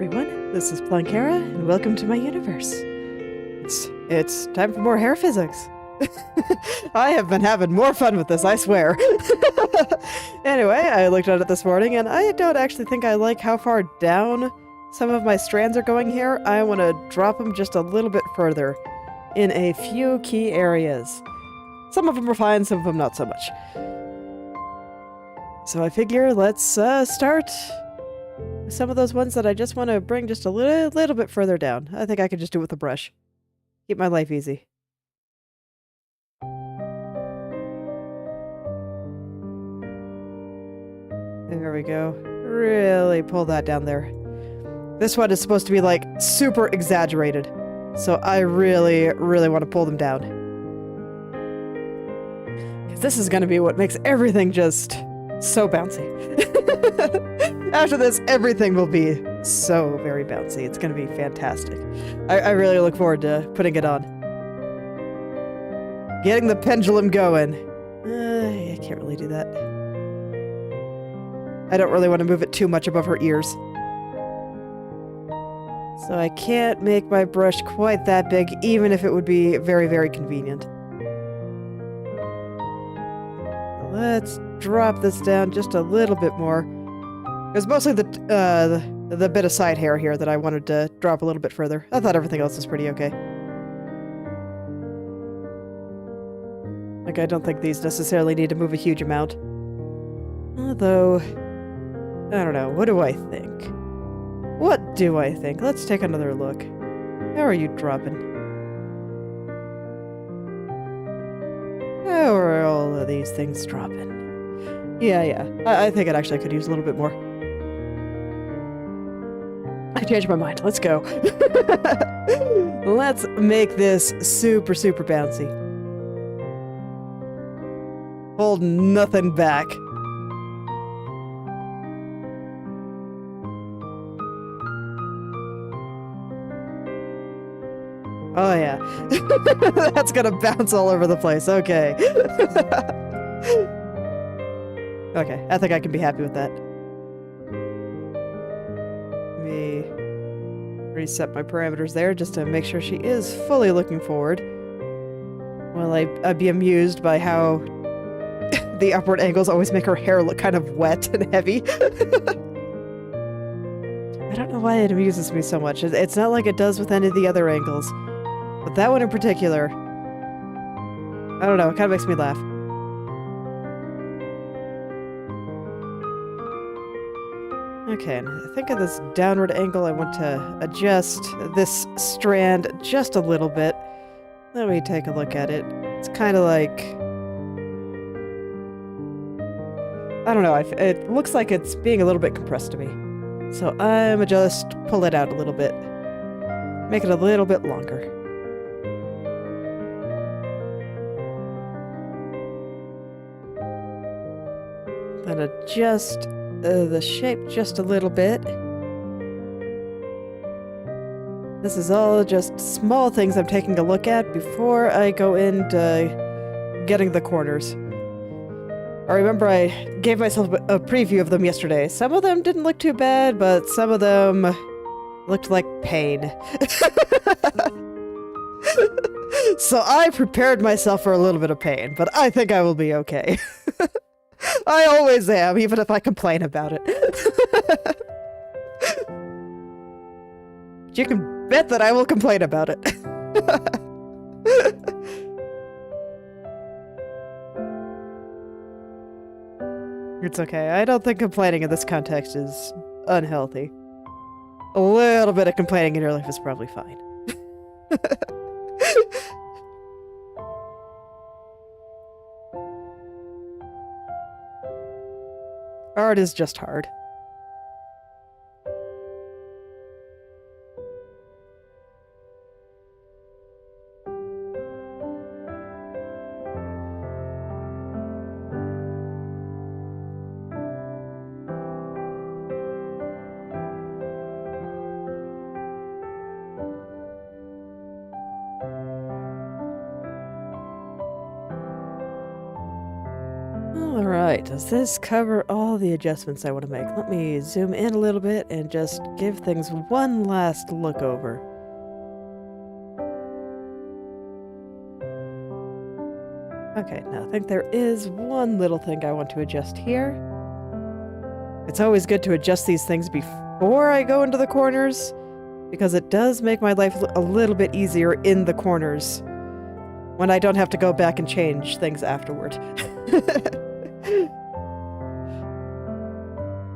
everyone, this is Plankera, and welcome to my universe. It's time for more hair physics. I have been having more fun with this, I swear. Anyway, I looked at it this morning, and I don't actually think I like how far down some of my strands are going here. I want to drop them just a little bit further in a few key areas. Some of them are fine, some of them not so much. So I figure let's start with some of those ones that I just want to bring just a little bit further down. I think I could just do it with a brush. Keep my life easy. There we go. Really pull that down there. This one is supposed to be like super exaggerated. So I really want to pull them down. Because this is going to be what makes everything just so bouncy. After this, everything will be so very bouncy. It's going to be fantastic. I really look forward to putting it on. Getting the pendulum going. I can't really do that. I don't really want to move it too much above her ears. So I can't make my brush quite that big, even if it would be very convenient. Let's drop this down just a little bit more. It was mostly the bit of side hair here that I wanted to drop a little bit further. I thought everything else was pretty okay. Like, I don't think these necessarily need to move a huge amount. Although, I don't know. What do I think? What do I think? Let's take another look. How are you dropping? How are all of these things dropping? Yeah. I think it actually could use a little bit more. I changed my mind. Let's go. Let's make this super bouncy. Hold nothing back. Oh yeah. That's gonna bounce all over the place. Okay. Okay, I think I can be happy with that. Let me reset my parameters there just to make sure she is fully looking forward. Well, I'd be amused by how the upward angles always make her hair look kind of wet and heavy. I don't know why it amuses me so much. It's not like it does with any of the other angles. But that one in particular, I don't know, it kind of makes me laugh. Okay, and I think of this downward angle, I want to adjust this strand just a little bit. Let me take a look at it. It's kind of like, I don't know, it looks like it's being a little bit compressed to me. So I'm just pull it out a little bit. Make it a little bit longer. And adjust the shape just a little bit. This is all just small things I'm taking a look at before I go into getting the corners. I remember I gave myself a preview of them yesterday. Some of them didn't look too bad, but some of them looked like pain. So I prepared myself for a little bit of pain, but I think I will be okay. I always am, even if I complain about it. You can bet that I will complain about it. It's okay. I don't think complaining in this context is unhealthy. A little bit of complaining in your life is probably fine. Art is just hard. Alright, does this cover all the adjustments I want to make? Let me zoom in a little bit and just give things one last look over. Okay, now I think there is one little thing I want to adjust here. It's always good to adjust these things before I go into the corners, because it does make my life a little bit easier in the corners when I don't have to go back and change things afterward.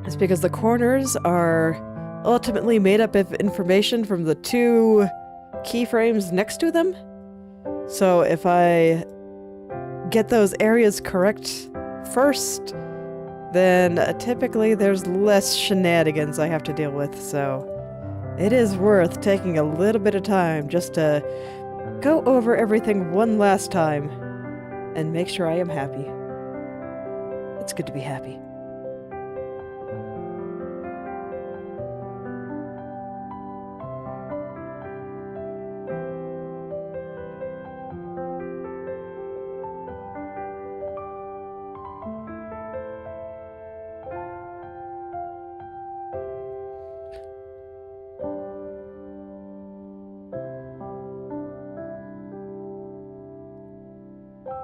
It's because the corners are ultimately made up of information from the two keyframes next to them. So if I get those areas correct first, then typically there's less shenanigans I have to deal with, so it is worth taking a little bit of time just to go over everything one last time and make sure I am happy. It's good to be happy.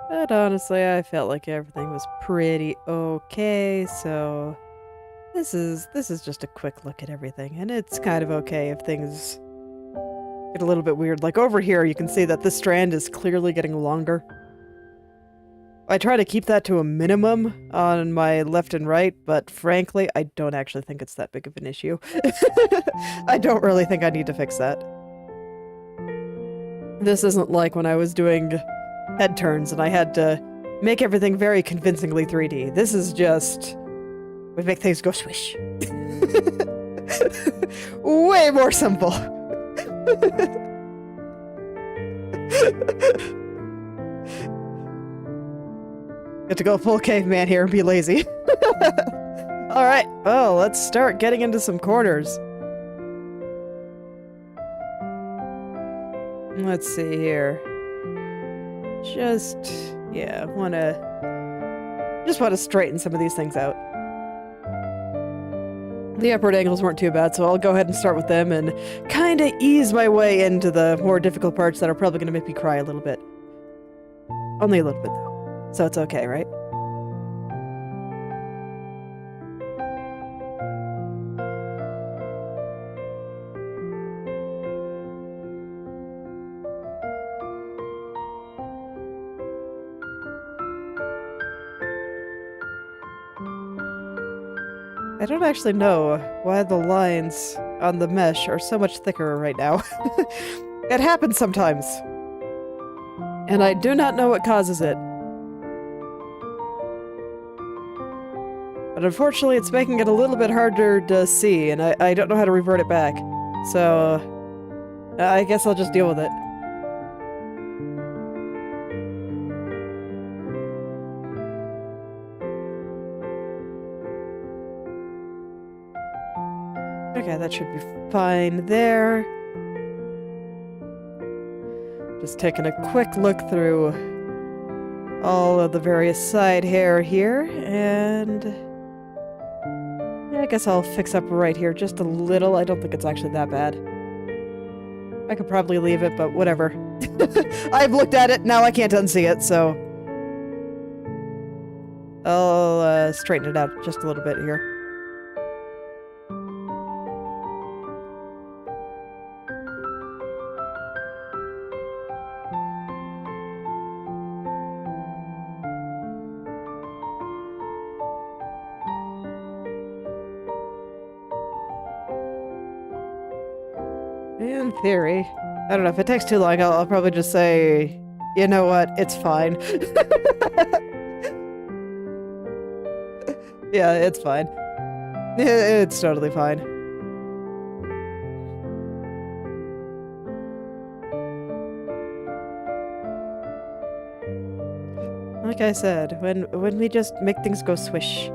But honestly, I felt like everything was pretty okay, so this is just a quick look at everything, and it's kind of okay if things get a little bit weird. Like over here, you can see that this strand is clearly getting longer. I try to keep that to a minimum on my left and right, but frankly, I don't actually think it's that big of an issue. I don't really think I need to fix that. This isn't like when I was doing head turns and I had to make everything very convincingly 3D. This is just... we make things go swish. Way more simple. Get to go full caveman here and be lazy. Alright, well, let's start getting into some corners. Let's see here. Just want to straighten some of these things out. The upward angles weren't too bad, so I'll go ahead and start with them and kind of ease my way into the more difficult parts that are probably going to make me cry a little bit. Only a little bit, though. So it's okay, right? I don't actually know why the lines on the mesh are so much thicker right now. It happens sometimes. And I do not know what causes it. But unfortunately, it's making it a little bit harder to see, and I don't know how to revert it back. So, I guess I'll just deal with it. Okay, that should be fine there. Just taking a quick look through all of the various side hair here, and yeah, I guess I'll fix up right here just a little. I don't think it's actually that bad. I could probably leave it, but whatever. I've looked at it, now I can't unsee it, so I'll straighten it out just a little bit here. In theory. I don't know, if it takes too long, I'll probably just say, you know what, it's fine. Yeah, it's fine. It's totally fine. Like I said, when we just make things go swish,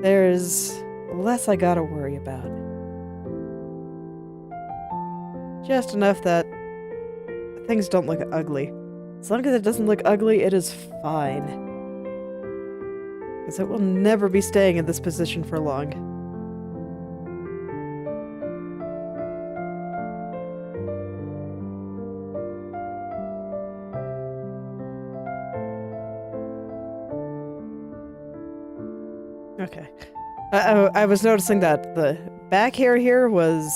there's less I gotta worry about. Just enough that things don't look ugly. As long as it doesn't look ugly, it is fine. because it will never be staying in this position for long. Okay. I was noticing that the back hair here was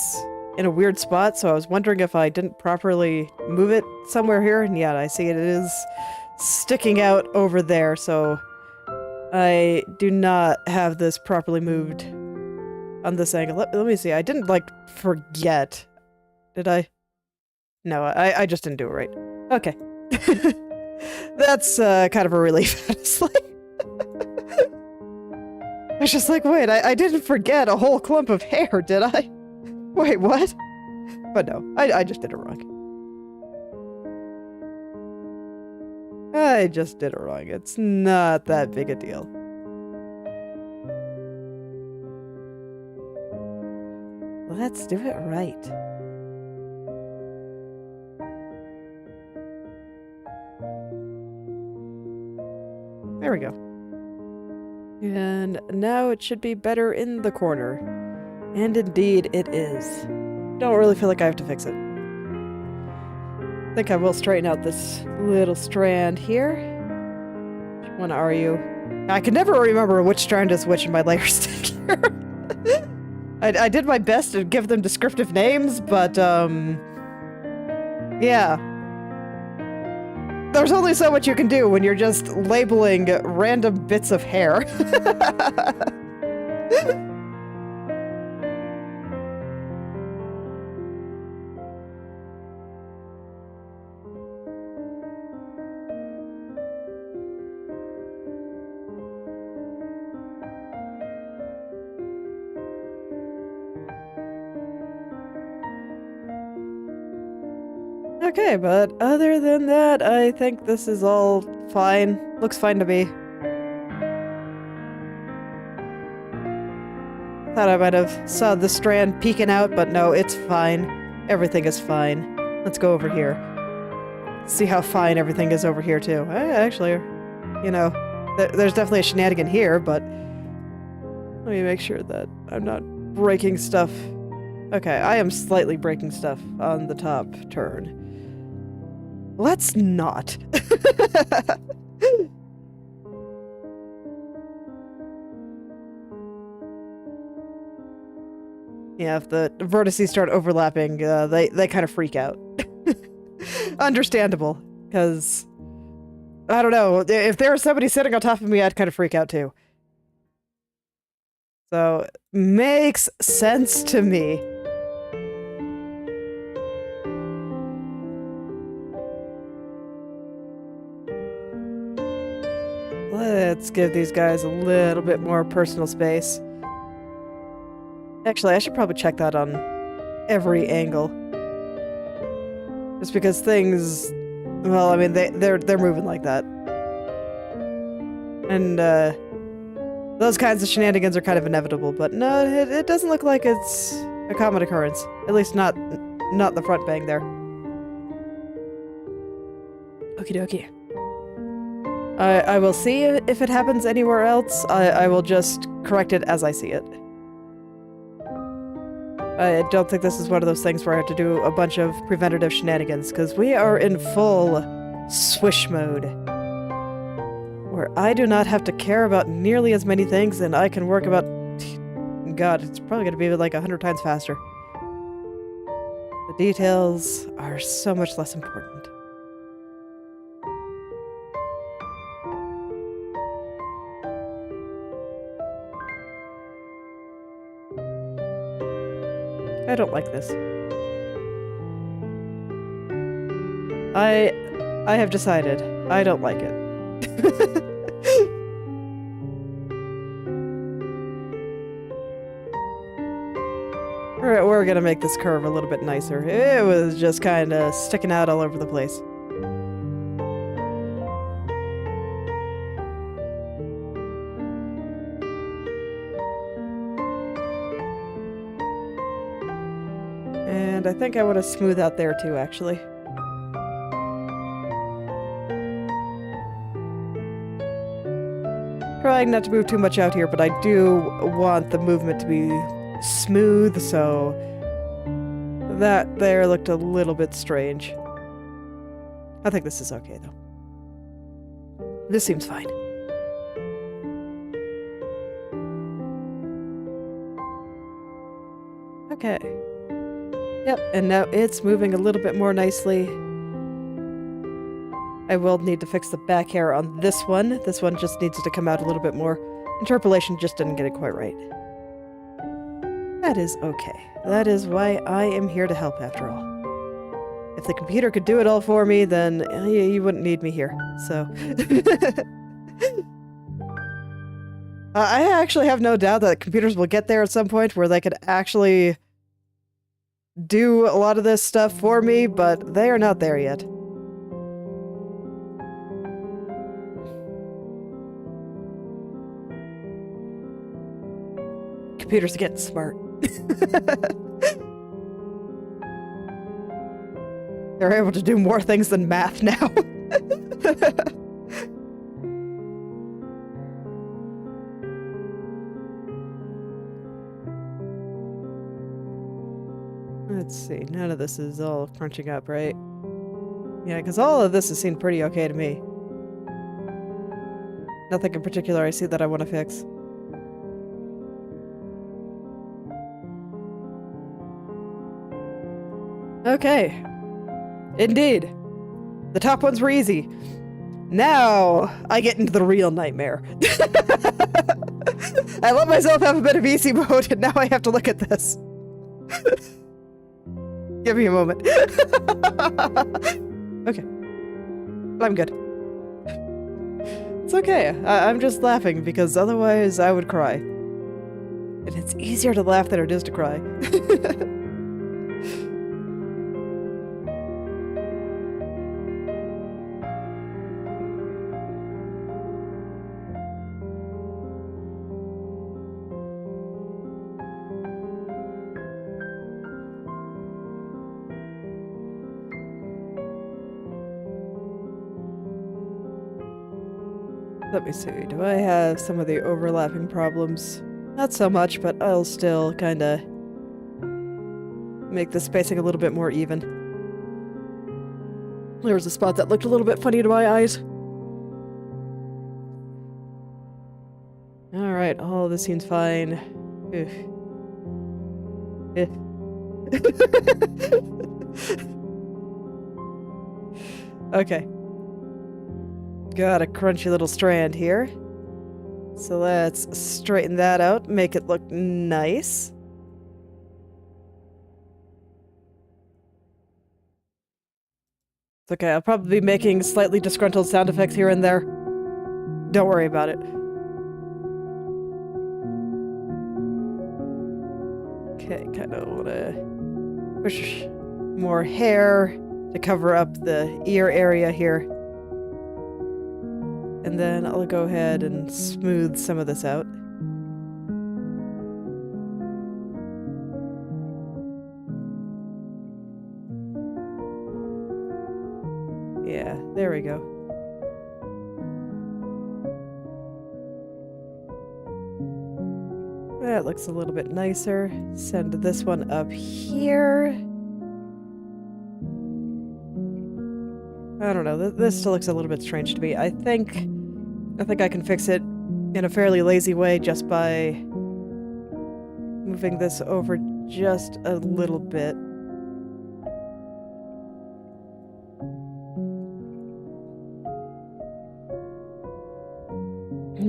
in a weird spot, so I was wondering if I didn't properly move it somewhere here, and yeah, I see it is sticking out over there, so I do not have this properly moved on this angle. Let me see, I didn't, like, forget. Did I? No, I just didn't do it right. Okay. That's kind of a relief, honestly. I was just like, wait, I didn't forget a whole clump of hair, did I? Wait, what? But no, I just did it wrong. I just did it wrong. It's not that big a deal. Let's do it right. There we go. And now it should be better in the corner. And indeed it is. Don't really feel like I have to fix it. I think I will straighten out this little strand here. Which one are you? I can never remember which strand is which in my layer stick here. I did my best to give them descriptive names, but yeah. There's only so much you can do when you're just labeling random bits of hair. Okay, but other than that, I think this is all fine. Looks fine to me. Thought I might have saw the strand peeking out, but no, it's fine. Everything is fine. Let's go over here. See how fine everything is over here, too. Actually, you know, there's definitely a shenanigan here, but let me make sure that I'm not breaking stuff. Okay, I am slightly breaking stuff on the top turn. Let's not. Yeah, if the vertices start overlapping, they kind of freak out. Understandable, because I don't know, if there was somebody sitting on top of me, I'd kind of freak out too. So, makes sense to me. Let's give these guys a little bit more personal space. Actually, I should probably check that on every angle. Just because things, well, I mean, they're moving like that. And, those kinds of shenanigans are kind of inevitable, but no, it doesn't look like it's a common occurrence. At least not the front bang there. Okie dokie. I will see if it happens anywhere else. I will just correct it as I see it. I don't think this is one of those things where I have to do a bunch of preventative shenanigans, because we are in full swish mode. Where I do not have to care about nearly as many things, and I can work about... God, it's probably going to be like 100 times faster. The details are so much less important. I don't like this. I have decided I don't like it. We're gonna make this curve a little bit nicer. It was just kind of sticking out all over the place. And I think I want to smooth out there too, actually. trying not to move too much out here, but I do want the movement to be smooth, so that there looked a little bit strange. I think this is okay, though. This seems fine. Okay. Yep, and now it's moving a little bit more nicely. I will need to fix the back hair on this one. This one just needs to come out a little bit more. Interpolation just didn't get it quite right. That is okay. That is why I am here to help, after all. If the computer could do it all for me, then you wouldn't need me here, so... I actually have no doubt that computers will get there at some point where they could actually do a lot of this stuff for me, but they are not there yet. Computers are getting smart. They're able to do more things than math now. Let's see, none of this is all crunching up, right? Yeah, because all of this has seemed pretty okay to me. Nothing in particular I see that I want to fix. Okay. Indeed. The top ones were easy. Now, I get into the real nightmare. I let myself have a bit of easy mode, and now I have to look at this. Give me a moment. Okay. I'm good. It's okay. I'm just laughing, because otherwise I would cry. And it's easier to laugh than it is to cry. Let me see, do I have some of the overlapping problems? Not so much, but I'll still kinda make the spacing a little bit more even. There was a spot that looked a little bit funny to my eyes. Alright, all of this seems fine. Okay. Got a crunchy little strand here. So let's straighten that out, make it look nice. It's okay, I'll probably be making slightly disgruntled sound effects here and there. Don't worry about it. Okay, kind of want to push more hair to cover up the ear area here. And then I'll go ahead and smooth some of this out. Yeah, there we go. That looks a little bit nicer. Send this one up here. I don't know, this still looks a little bit strange to me. I think I can fix it in a fairly lazy way just by moving this over just a little bit.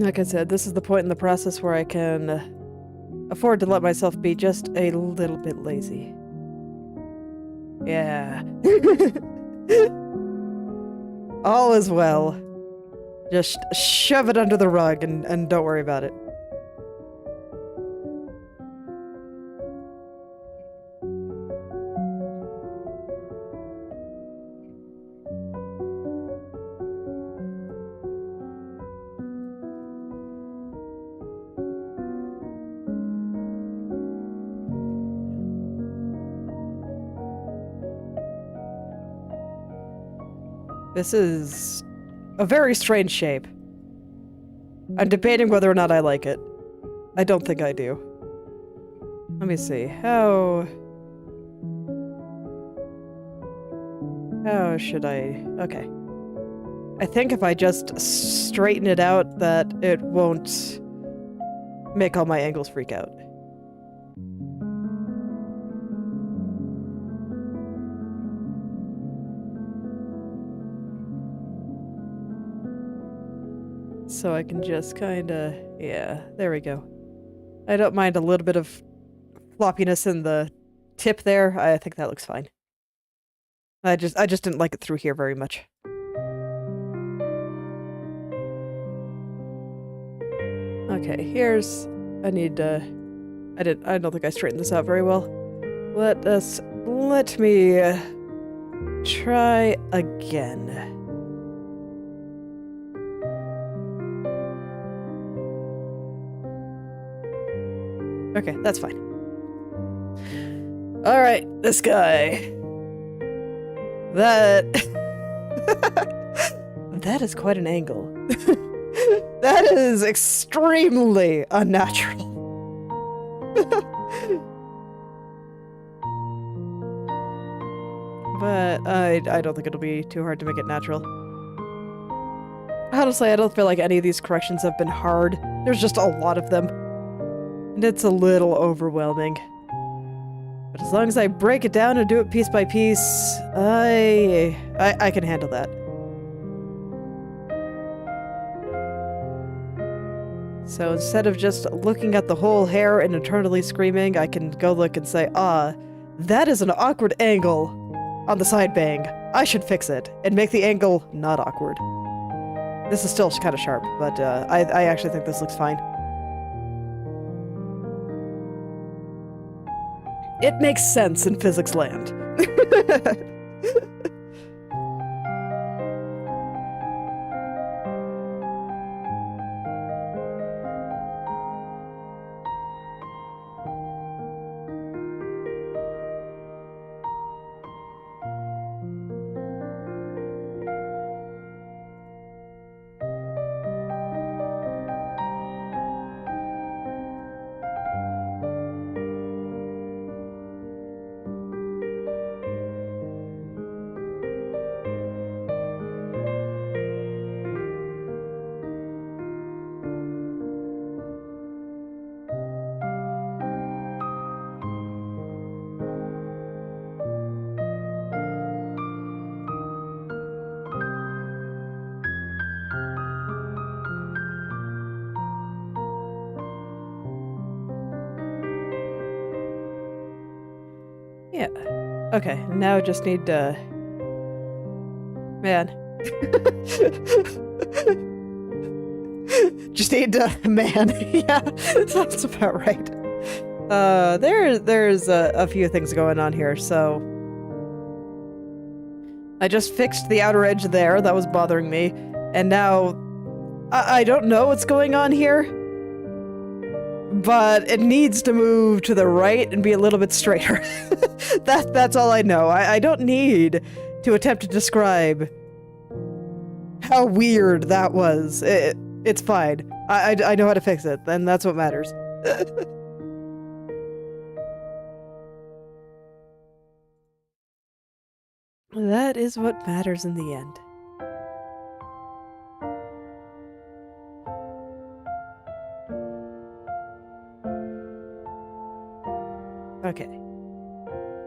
Like I said, this is the point in the process where I can afford to let myself be just a little bit lazy. Yeah. All is well. Just shove it under the rug and don't worry about it. This is a very strange shape. I'm debating whether or not I like it. I don't think I do. Let me see. How should I... Okay. I think if I just straighten it out, that it won't make all my angles freak out. So I can just kinda... Yeah, there we go. I don't mind a little bit of floppiness in the tip there. I think that looks fine. I just didn't like it through here very much. Okay, here's... I don't think I straightened this out very well. Let me try again. Okay, that's fine. Alright, this guy. That... that is quite an angle. That is extremely unnatural. But I don't think it'll be too hard to make it natural. Honestly, I don't feel like any of these corrections have been hard. There's just a lot of them. And it's a little overwhelming. But as long as I break it down and do it piece by piece, I can handle that. So instead of just looking at the whole hair and internally screaming, I can go look and say, that is an awkward angle on the side bang. I should fix it and make the angle not awkward. This is still kind of sharp, but I actually think this looks fine. It makes sense in physics land. Yeah. Okay, now just need to... Man. Just need to... Man. Yeah, that's about right. There's a few things going on here, so... I just fixed the outer edge there, that was bothering me, and now... I don't know what's going on here, but it needs to move to the right and be a little bit straighter. That's all I know. I don't need to attempt to describe how weird that was. It's fine. I know how to fix it, and that's what matters. That is what matters in the end. Okay.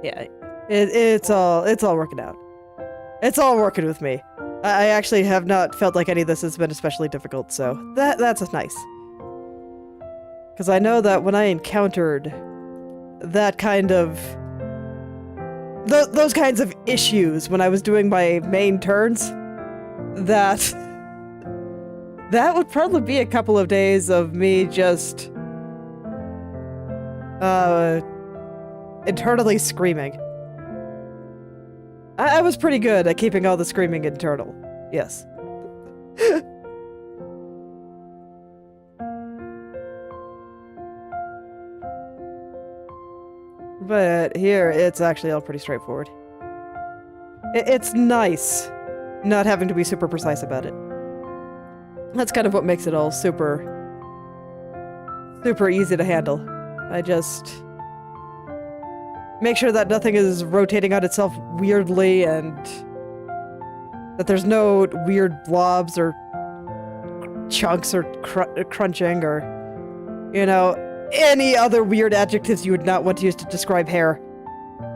Yeah, it's all working out. It's all working with me. I actually have not felt like any of this has been especially difficult, so that's nice. Because I know that when I encountered that kind of... those kinds of issues when I was doing my main turns, that would probably be a couple of days of me just... internally screaming. I was pretty good at keeping all the screaming internal. Yes. But here, it's actually all pretty straightforward. It's nice not having to be super precise about it. That's kind of what makes it all super easy to handle. I just make sure that nothing is rotating on itself weirdly and that there's no weird blobs or chunks or crunching or, you know, any other weird adjectives you would not want to use to describe hair.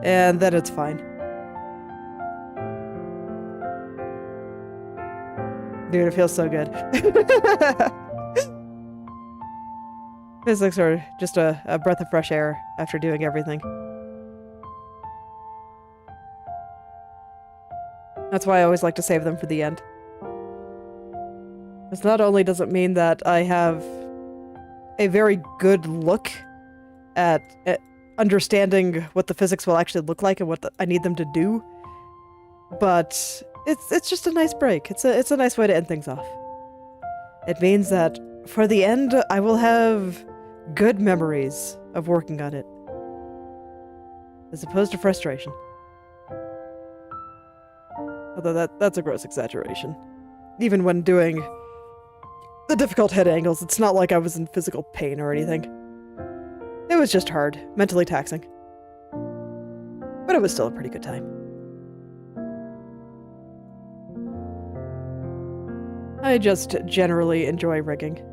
And then it's fine. Dude, it feels so good. Physics are just a breath of fresh air after doing everything. That's why I always like to save them for the end. Because not only does it mean that I have a very good look at understanding what the physics will actually look like and what I need them to do, but it's just a nice break. It's a nice way to end things off. It means that for the end, I will have good memories of working on it, as opposed to frustration. Although that's a gross exaggeration. Even when doing the difficult head angles, it's not like I was in physical pain or anything. It was just hard, mentally taxing. But it was still a pretty good time. I just generally enjoy rigging.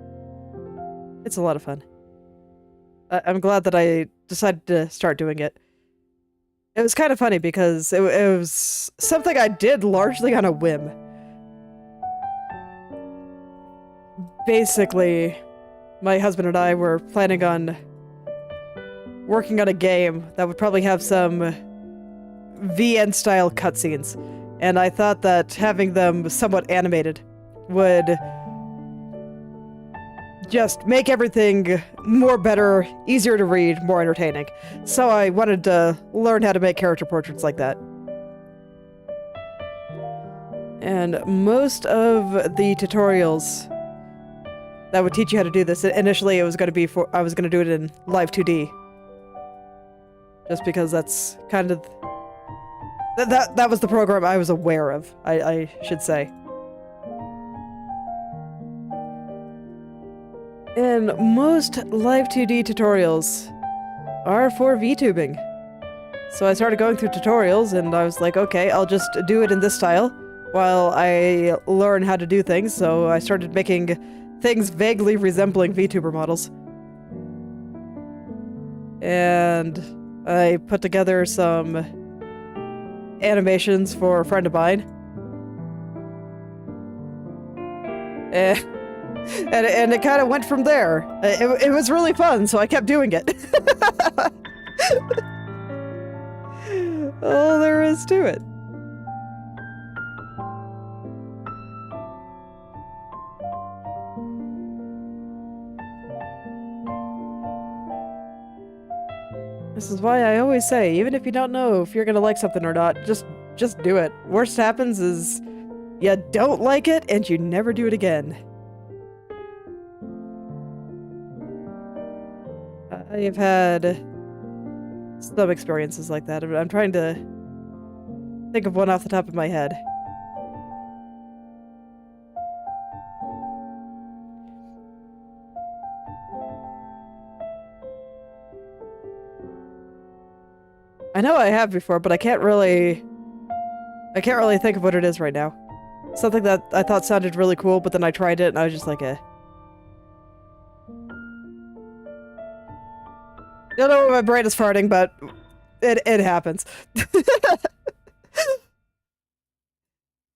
It's a lot of fun. I'm glad that I decided to start doing it. It was kind of funny because it was something I did largely on a whim. Basically, my husband and I were planning on working on a game that would probably have some VN-style cutscenes, and I thought that having them somewhat animated would just make everything more better, easier to read, more entertaining. So I wanted to learn how to make character portraits like that. And most of the tutorials that would teach you how to do this, initially it was going to be I was going to do it in Live2D. Just because that's kind of... That was the program I was aware of, I should say. And most Live2D tutorials are for VTubing. So I started going through tutorials and I was like, okay, I'll just do it in this style while I learn how to do things. So I started making things vaguely resembling VTuber models. And I put together some animations for a friend of mine. And it kind of went from there. It was really fun, so I kept doing it. All there is to it. This is why I always say, even if you don't know if you're gonna like something or not, just do it. Worst happens is you don't like it and you never do it again. I've had some experiences like that. I'm trying to think of one off the top of my head. I know I have before, but I can't really think of what it is right now. Something that I thought sounded really cool, but then I tried it and I was just like, eh. Don't know why my brain is farting, but it happens.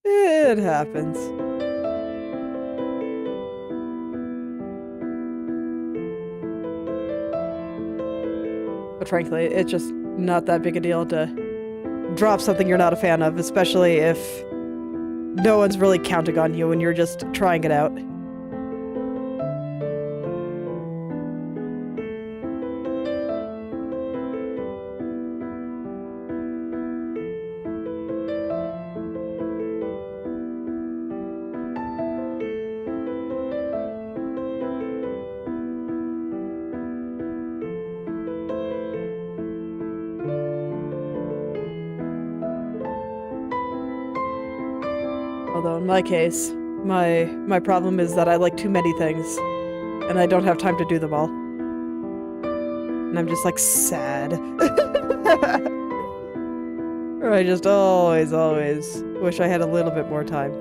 It happens. But frankly, it's just not that big a deal to drop something you're not a fan of, especially if no one's really counting on you and you're just trying it out. Although in my case, My problem is that I like too many things, and I don't have time to do them all. And I'm just like sad. Or I just always wish I had a little bit more time.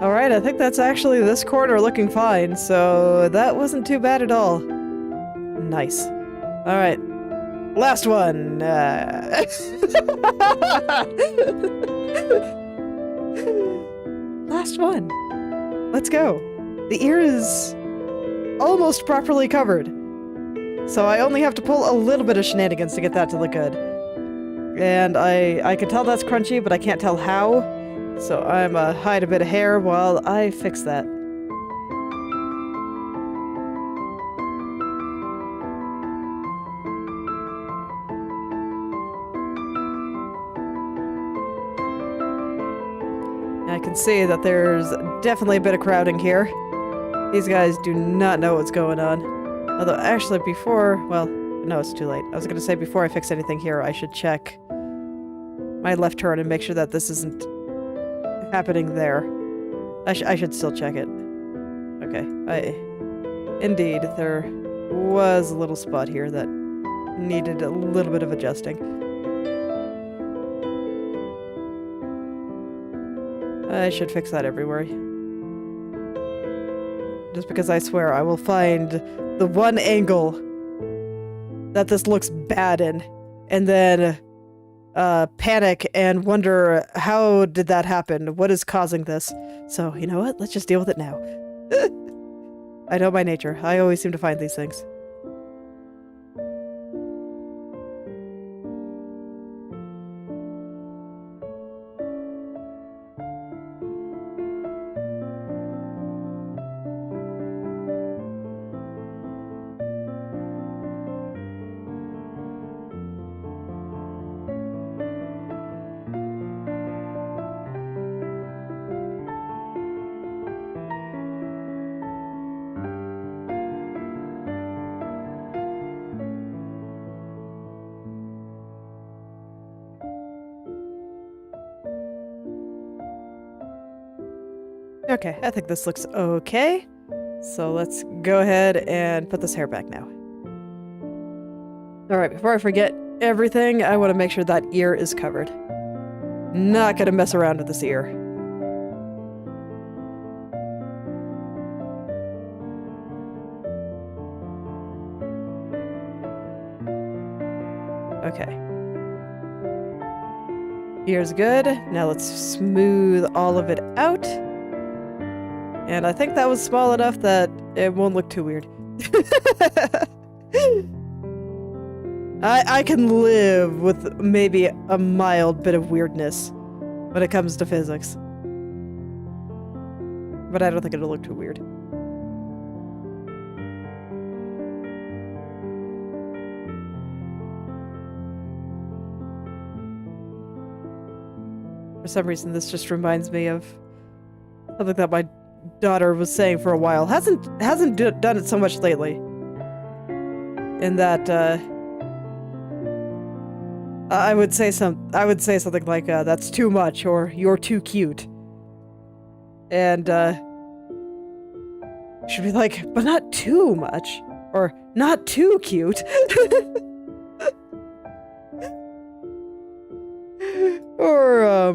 Alright, I think that's actually this corner looking fine, so that wasn't too bad at all. Nice. Alright. Last one! Last one. Let's go. The ear is almost properly covered. So I only have to pull a little bit of shenanigans to get that to look good. And I can tell that's crunchy, but I can't tell how. So I'm hide a bit of hair while I fix that. I can see that there's definitely a bit of crowding here. These guys do not know what's going on. Although, actually, before... Well, no, it's too late. I was going to say, before I fix anything here, I should check my left turn and make sure that this isn't happening there. I should still check it. Okay. Indeed, there was a little spot here that needed a little bit of adjusting. I should fix that everywhere. Just because I swear I will find the one angle that this looks bad in, and then panic and wonder, how did that happen? What is causing this? So, you know what? Let's just deal with it now. I know my nature. I always seem to find these things. Okay, I think this looks okay. So let's go ahead and put this hair back now. Alright, before I forget everything, I want to make sure that ear is covered. Not gonna mess around with this ear. Okay. Ear's good. Now let's smooth all of it out. And I think that was small enough that it won't look too weird. I can live with maybe a mild bit of weirdness when it comes to physics. But I don't think it'll look too weird. For some reason, this just reminds me of something that my daughter was saying for a while. Hasn't done it so much lately. In that, I would say something like, that's too much, or you're too cute. And, she'd be like, but not too much, or not too cute. Or,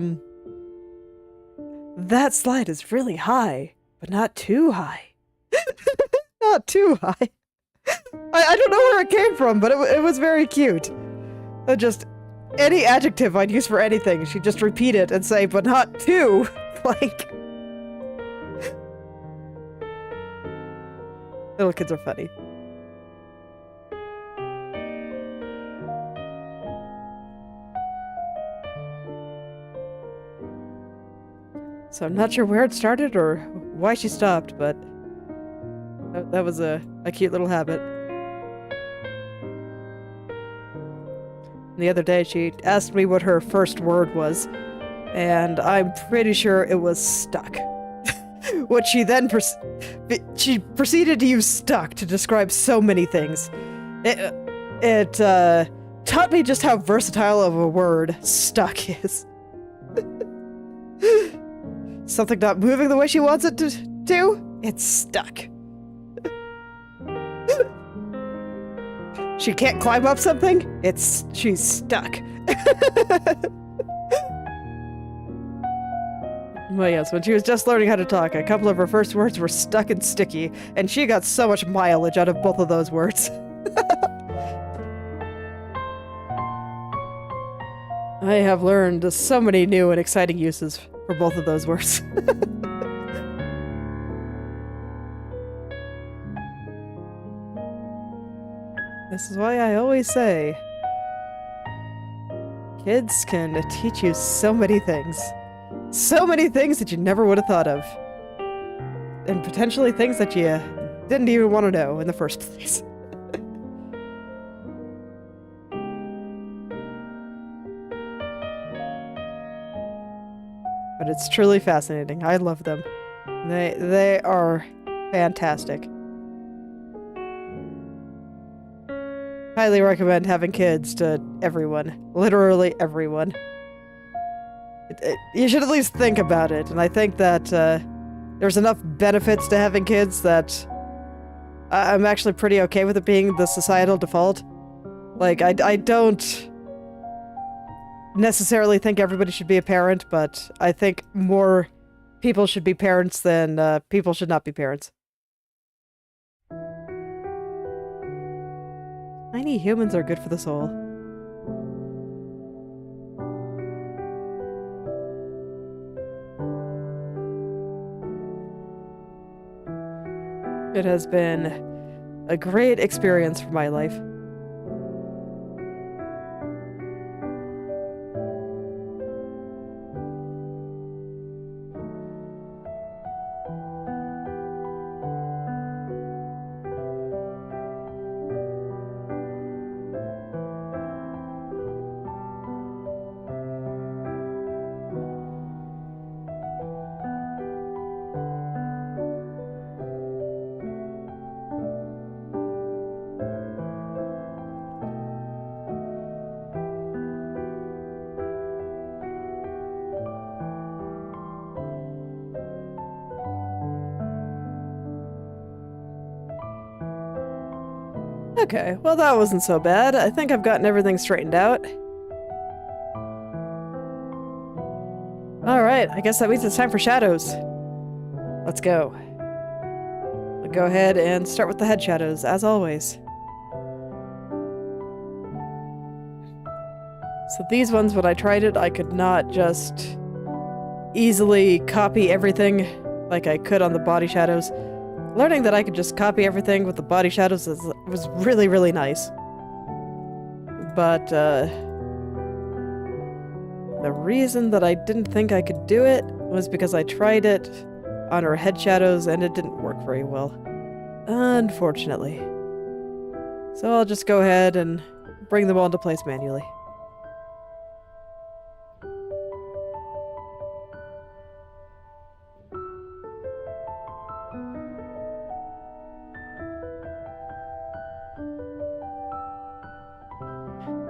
that slide is really high, but not too high. Not too high. I don't know where it came from, but it was very cute. Just any adjective I'd use for anything, she'd just repeat it and say, but not too. Like... Little kids are funny. So I'm not sure where it started or why she stopped, but that was a cute little habit. The other day she asked me what her first word was, and I'm pretty sure it was stuck. What she then She proceeded to use stuck to describe so many things. It taught me just how versatile of a word stuck is. Something not moving the way she wants it to do? It's stuck. She can't climb up something? She's stuck. Well, yes, when she was just learning how to talk, a couple of her first words were stuck and sticky, and she got so much mileage out of both of those words. I have learned so many new and exciting uses for both of those words. This is why I always say, kids can teach you so many things. So many things that you never would have thought of. And potentially things that you didn't even want to know in the first place. But it's truly fascinating. I love them. They are fantastic. Highly recommend having kids to everyone. Literally everyone. You should at least think about it, and I think that there's enough benefits to having kids that I'm actually pretty okay with it being the societal default. Like, I don't necessarily think everybody should be a parent, but I think more people should be parents than people should not be parents. Tiny humans are good for the soul. It has been a great experience for my life. Okay, well that wasn't so bad. I think I've gotten everything straightened out. Alright, I guess that means it's time for shadows. Let's go. We'll go ahead and start with the head shadows, as always. So these ones, when I tried it, I could not just easily copy everything like I could on the body shadows. Learning that I could just copy everything with the body shadows was really, really nice. But, the reason that I didn't think I could do it was because I tried it on her head shadows and it didn't work very well. Unfortunately. So I'll just go ahead and bring them all into place manually.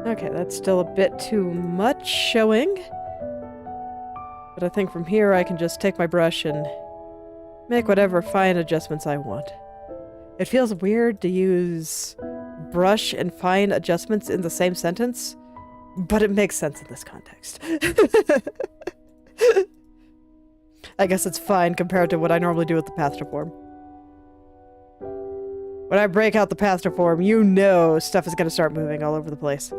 Okay, that's still a bit too much showing. But I think from here I can just take my brush and make whatever fine adjustments I want. It feels weird to use brush and fine adjustments in the same sentence, but it makes sense in this context. I guess it's fine compared to what I normally do with the path to form. When I break out the path to form, you know stuff is going to start moving all over the place.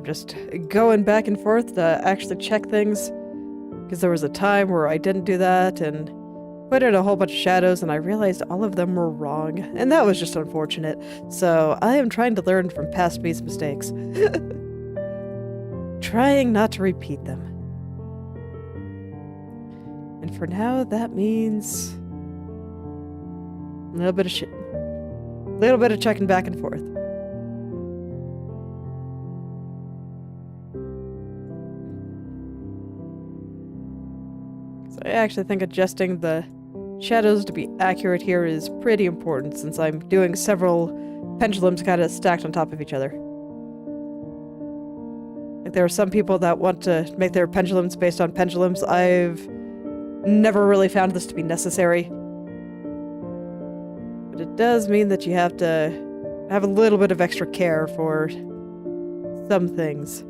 just going back and forth to actually check things, because there was a time where I didn't do that and put in a whole bunch of shadows and I realized all of them were wrong, and that was just unfortunate. So I am trying to learn from past me's mistakes. Trying not to repeat them. And for now, that means a little bit of checking back and forth. So I actually think adjusting the shadows to be accurate here is pretty important, since I'm doing several pendulums kind of stacked on top of each other. Like, there are some people that want to make their pendulums based on pendulums. I've never really found this to be necessary. But it does mean that you have to have a little bit of extra care for some things.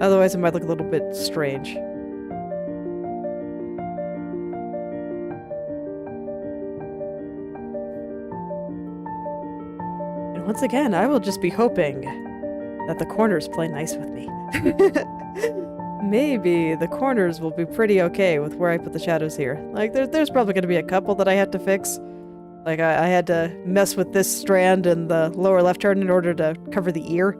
Otherwise it might look a little bit strange. And once again, I will just be hoping that the corners play nice with me. Maybe the corners will be pretty okay with where I put the shadows here. Like, there's probably going to be a couple that I had to fix. Like, I had to mess with this strand in the lower left turn in order to cover the ear.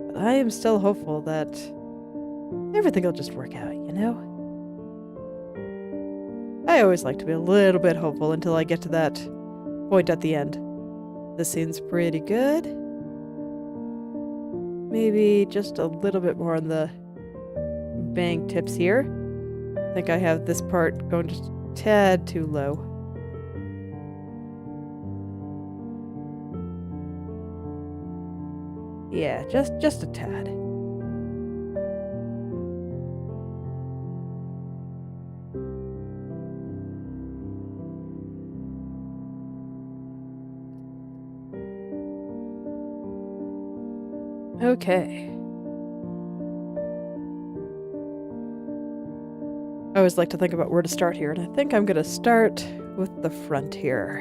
But I am still hopeful that everything will just work out, you know? I always like to be a little bit hopeful until I get to that point at the end. This seems pretty good. Maybe just a little bit more on the bang tips here. I think I have this part going just a tad too low. Yeah, just a tad. Okay. I always like to think about where to start here, and I think I'm going to start with the front here.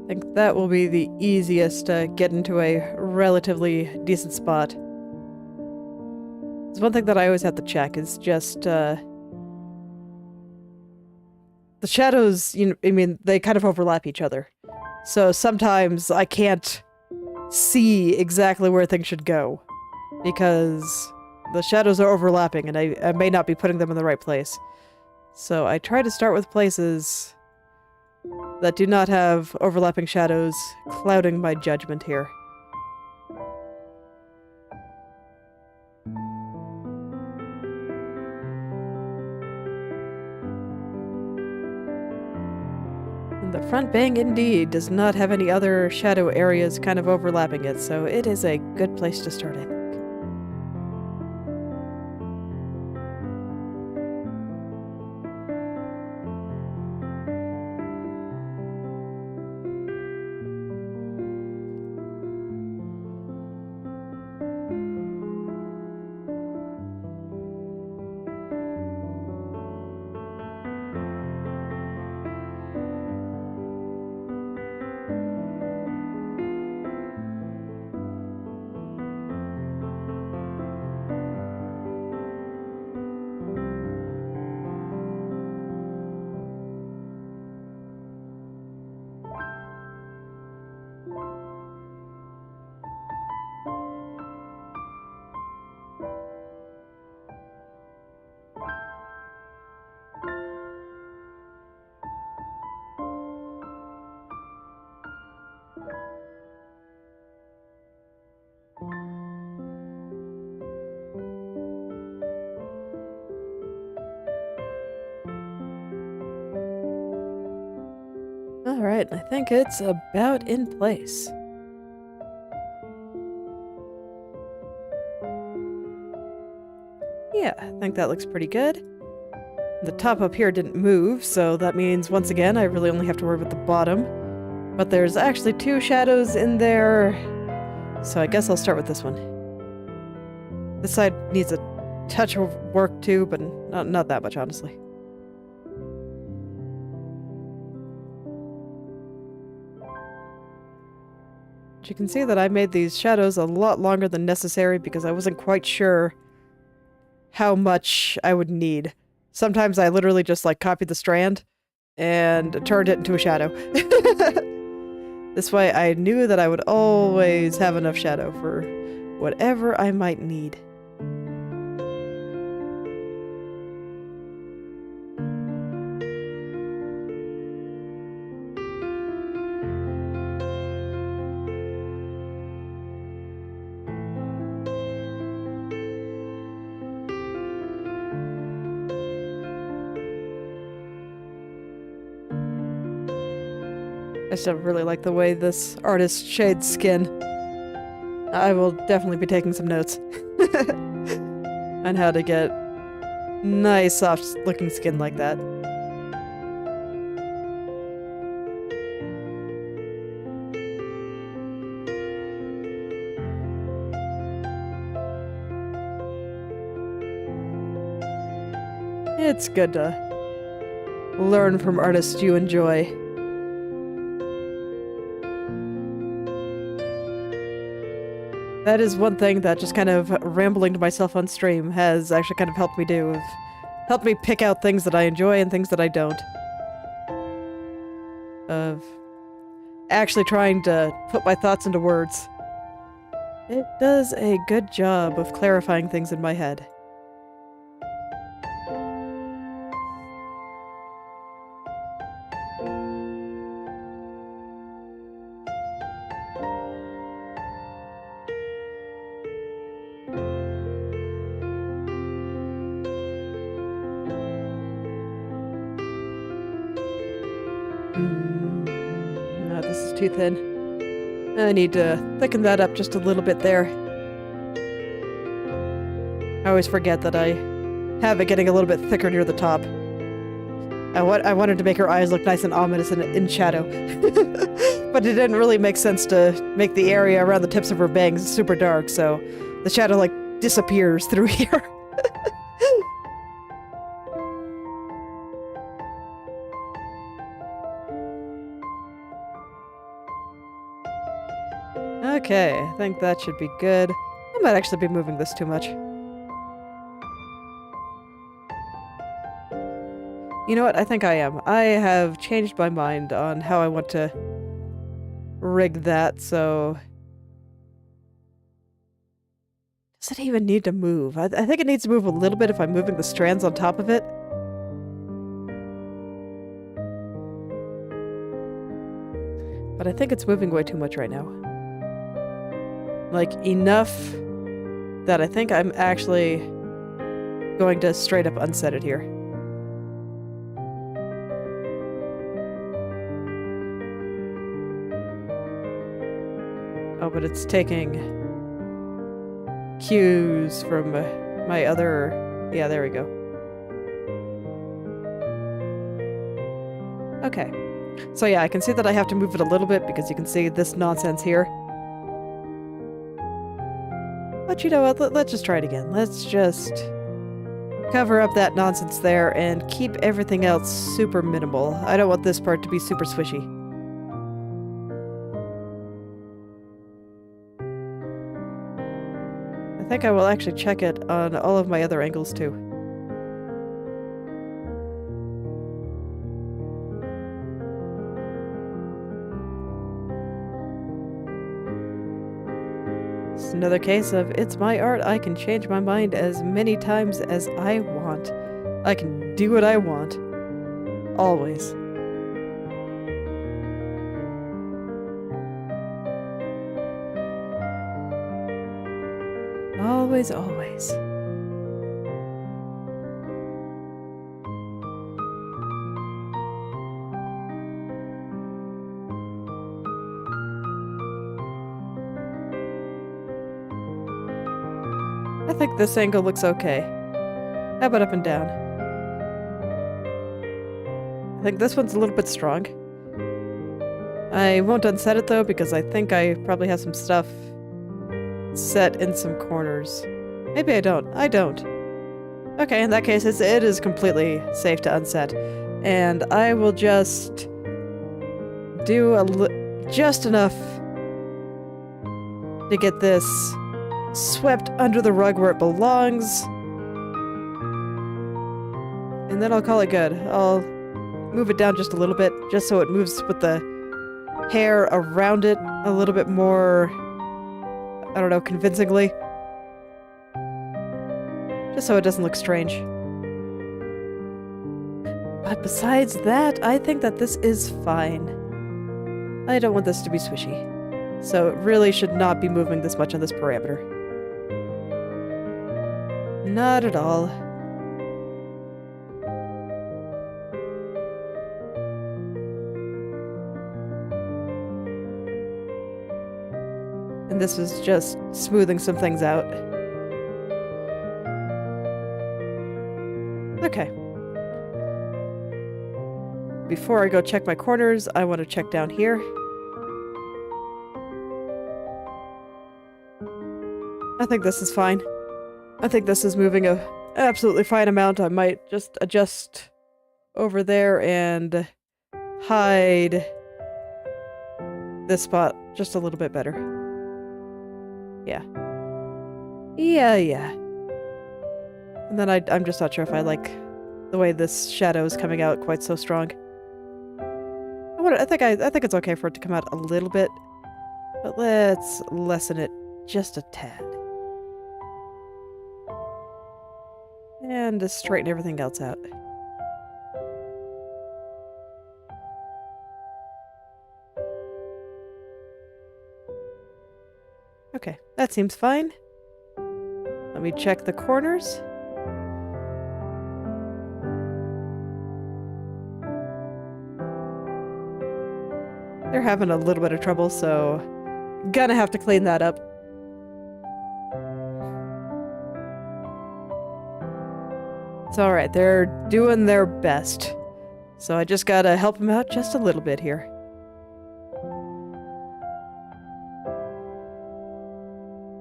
I think that will be the easiest to get into a relatively decent spot. There's one thing that I always have to check is just, the shadows, you know, I mean, they kind of overlap each other. So sometimes I can't see exactly where things should go, because the shadows are overlapping and I may not be putting them in the right place. So I try to start with places that do not have overlapping shadows clouding my judgment here. The front bang indeed does not have any other shadow areas kind of overlapping it, so it is a good place to start, I think. Alright, I think it's about in place. Yeah, I think that looks pretty good. The top up here didn't move, so that means, once again, I really only have to worry about the bottom. But there's actually two shadows in there, so I guess I'll start with this one. This side needs a touch of work too, but not that much, honestly. But you can see that I made these shadows a lot longer than necessary because I wasn't quite sure how much I would need. Sometimes I literally just like copied the strand and turned it into a shadow. This way I knew that I would always have enough shadow for whatever I might need. I still really like the way this artist shades skin. I will definitely be taking some notes on how to get nice, soft-looking skin like that. It's good to learn from artists you enjoy. That is one thing that just kind of rambling to myself on stream has actually kind of helped me do. Helped me pick out things that I enjoy and things that I don't. Of actually trying to put my thoughts into words. It does a good job of clarifying things in my head. No, this is too thin. I need to thicken that up just a little bit there. I always forget that I have it getting a little bit thicker near the top. I wanted to make her eyes look nice and ominous in shadow. But it didn't really make sense to make the area around the tips of her bangs super dark, so the shadow like disappears through here. Okay, I think that should be good. I might actually be moving this too much. You know what? I think I am. I have changed my mind on how I want to rig that, so... Does it even need to move? I think it needs to move a little bit if I'm moving the strands on top of it. But I think it's moving way too much right now. Like, enough that I think I'm actually going to straight up unset it here. Oh, but it's taking cues from my other... Yeah, there we go. Okay. So yeah, I can see that I have to move it a little bit because you can see this nonsense here. But you know what, let's just try it again. Let's just cover up that nonsense there and keep everything else super minimal. I don't want this part to be super swishy. I think I will actually check it on all of my other angles too. Another case of, it's my art, I can change my mind as many times as I want. I can do what I want. Always. Always, always. I think this angle looks okay. How about up and down? I think this one's a little bit strong. I won't unset it though because I think I probably have some stuff set in some corners. Maybe I don't. I don't. Okay, in that case it is completely safe to unset. And I will just do just enough to get this swept under the rug where it belongs. And then I'll call it good. I'll move it down just a little bit, just so it moves with the hair around it a little bit more, I don't know, convincingly. Just so it doesn't look strange. But besides that, I think that this is fine. I don't want this to be swishy. So it really should not be moving this much on this parameter. Not at all. And this is just smoothing some things out. Okay. Before I go check my corners, I want to check down here. I think this is fine. I think this is moving a absolutely fine amount. I might just adjust over there and hide this spot just a little bit better. Yeah. Yeah. And then I'm just not sure if I like the way this shadow is coming out quite so strong. I think it's okay for it to come out a little bit, but let's lessen it just a tad. And just straighten everything else out. Okay, that seems fine. Let me check the corners. They're having a little bit of trouble, so gonna have to clean that up. It's alright, they're doing their best. So I just gotta help them out just a little bit here.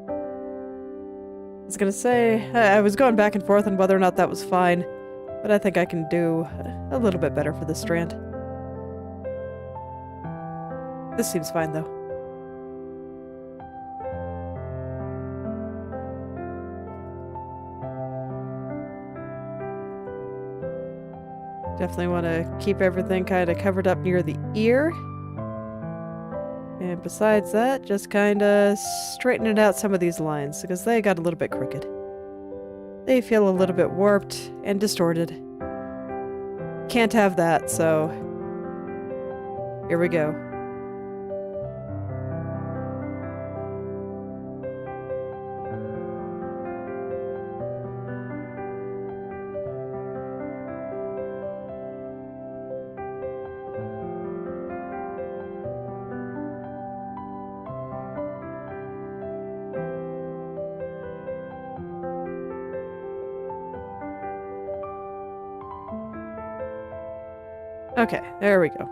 I was gonna say, I was going back and forth on whether or not that was fine, but I think I can do a little bit better for this strand. This seems fine, though. Definitely want to keep everything kind of covered up near the ear. And besides that, just kind of straightening out some of these lines, because they got a little bit crooked. They feel a little bit warped and distorted. Can't have that, so here we go. Okay, there we go.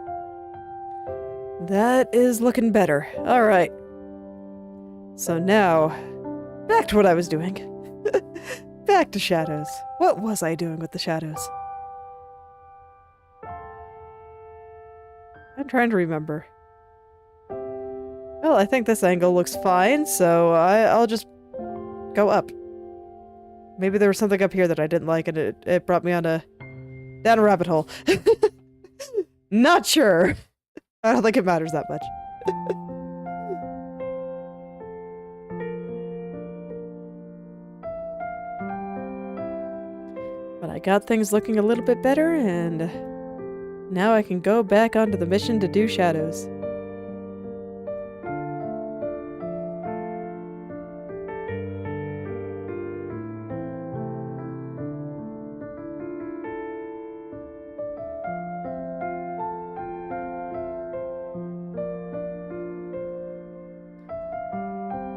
That is looking better. Alright. So now, back to what I was doing. Back to shadows. What was I doing with the shadows? I'm trying to remember. Well, I think this angle looks fine, so I'll just go up. Maybe there was something up here that I didn't like, and it brought me down a rabbit hole. Not sure. I don't think it matters that much. But I got things looking a little bit better, and now I can go back onto the mission to do shadows.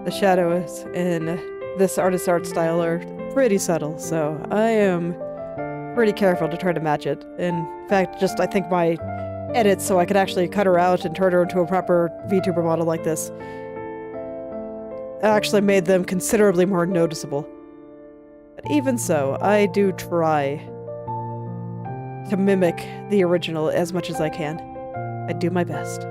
The shadows in this artist's art style are pretty subtle, so I am pretty careful to try to match it. In fact, just I think my edits so I could actually cut her out and turn her into a proper VTuber model like this actually made them considerably more noticeable. But even so, I do try to mimic the original as much as I can. I do my best.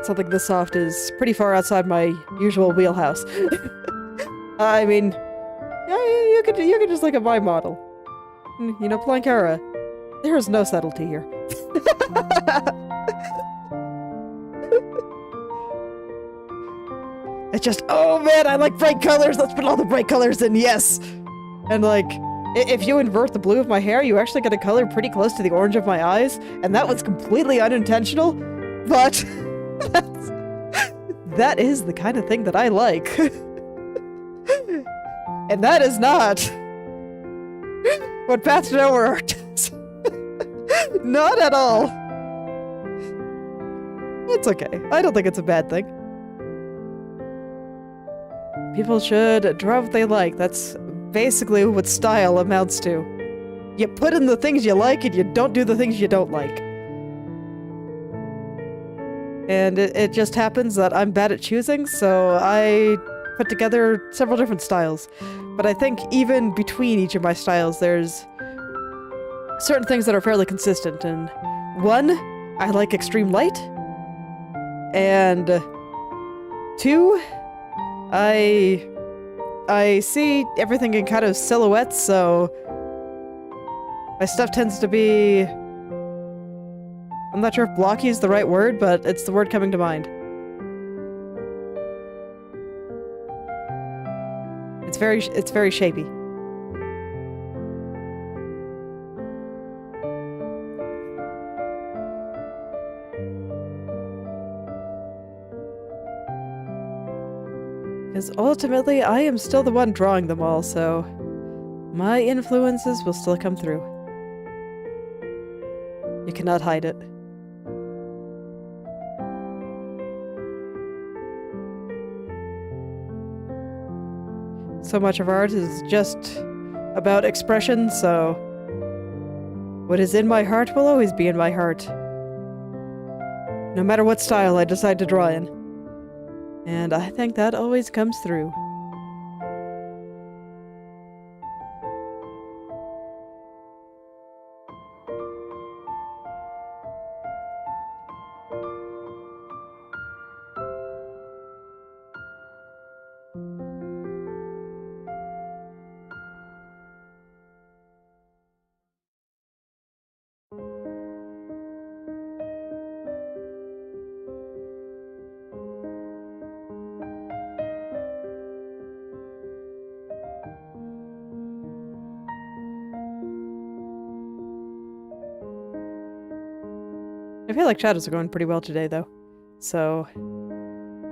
something this soft is pretty far outside my usual wheelhouse. I mean, yeah, you could just look at my model. You know, Plankara, there is no subtlety here. It's just, oh man, I like bright colors. Let's put all the bright colors in, yes. And like, if you invert the blue of my hair, you actually get a color pretty close to the orange of my eyes. And that was completely unintentional, but that is the kind of thing that I like. And that is not what Path to Nowhere does. Not at all. It's okay. I don't think it's a bad thing. People should draw what they like. That's basically what style amounts to. You put in the things you like and you don't do the things you don't like. And it just happens that I'm bad at choosing, so I put together several different styles. But I think even between each of my styles, there's certain things that are fairly consistent. And one, I like extreme light. And two, I see everything in kind of silhouettes, so my stuff tends to be... I'm not sure if blocky is the right word, but it's the word coming to mind. It's very shapy. Because ultimately, I am still the one drawing them all, so my influences will still come through. You cannot hide it. So much of art is just about expression, so what is in my heart will always be in my heart. No matter what style I decide to draw in. And I think that always comes through. I feel like shadows are going pretty well today, though. So,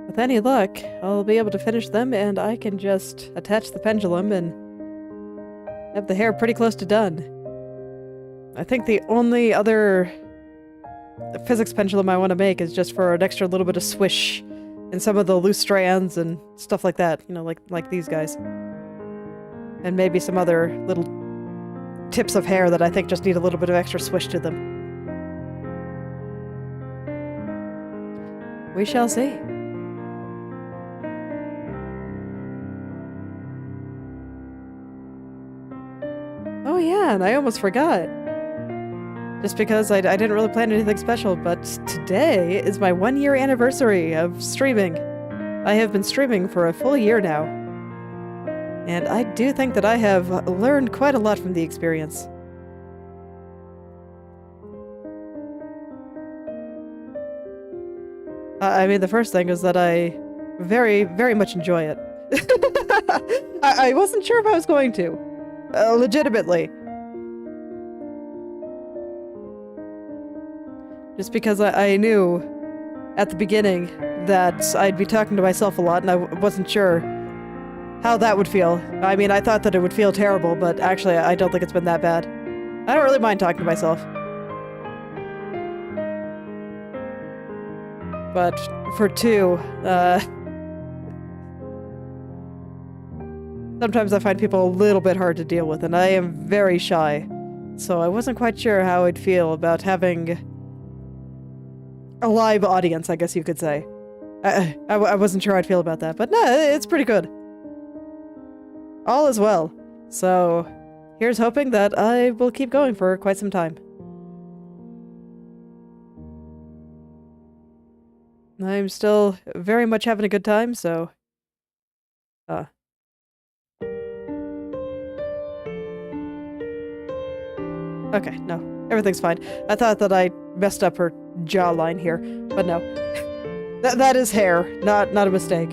with any luck, I'll be able to finish them, and I can just attach the pendulum and have the hair pretty close to done. I think the only other physics pendulum I want to make is just for an extra little bit of swish in some of the loose strands and stuff like that, you know, like these guys. And maybe some other little tips of hair that I think just need a little bit of extra swish to them. We shall see. Oh yeah, and I almost forgot. Just because I didn't really plan anything special, but today is my 1-year anniversary of streaming. I have been streaming for a full year now. And I do think that I have learned quite a lot from the experience. I mean, the first thing is that I very, very much enjoy it. I wasn't sure if I was going to. Legitimately. Just because I knew at the beginning that I'd be talking to myself a lot, and I wasn't sure how that would feel. I mean, I thought that it would feel terrible, but actually I don't think it's been that bad. I don't really mind talking to myself. But for two, sometimes I find people a little bit hard to deal with, and I am very shy. So I wasn't quite sure how I'd feel about having a live audience, I guess you could say. I wasn't sure I'd feel about that, but no, it's pretty good. All is well. So here's hoping that I will keep going for quite some time. I'm still very much having a good time, so... Okay, no. Everything's fine. I thought that I messed up her jawline here, but no. That is hair, not a mistake.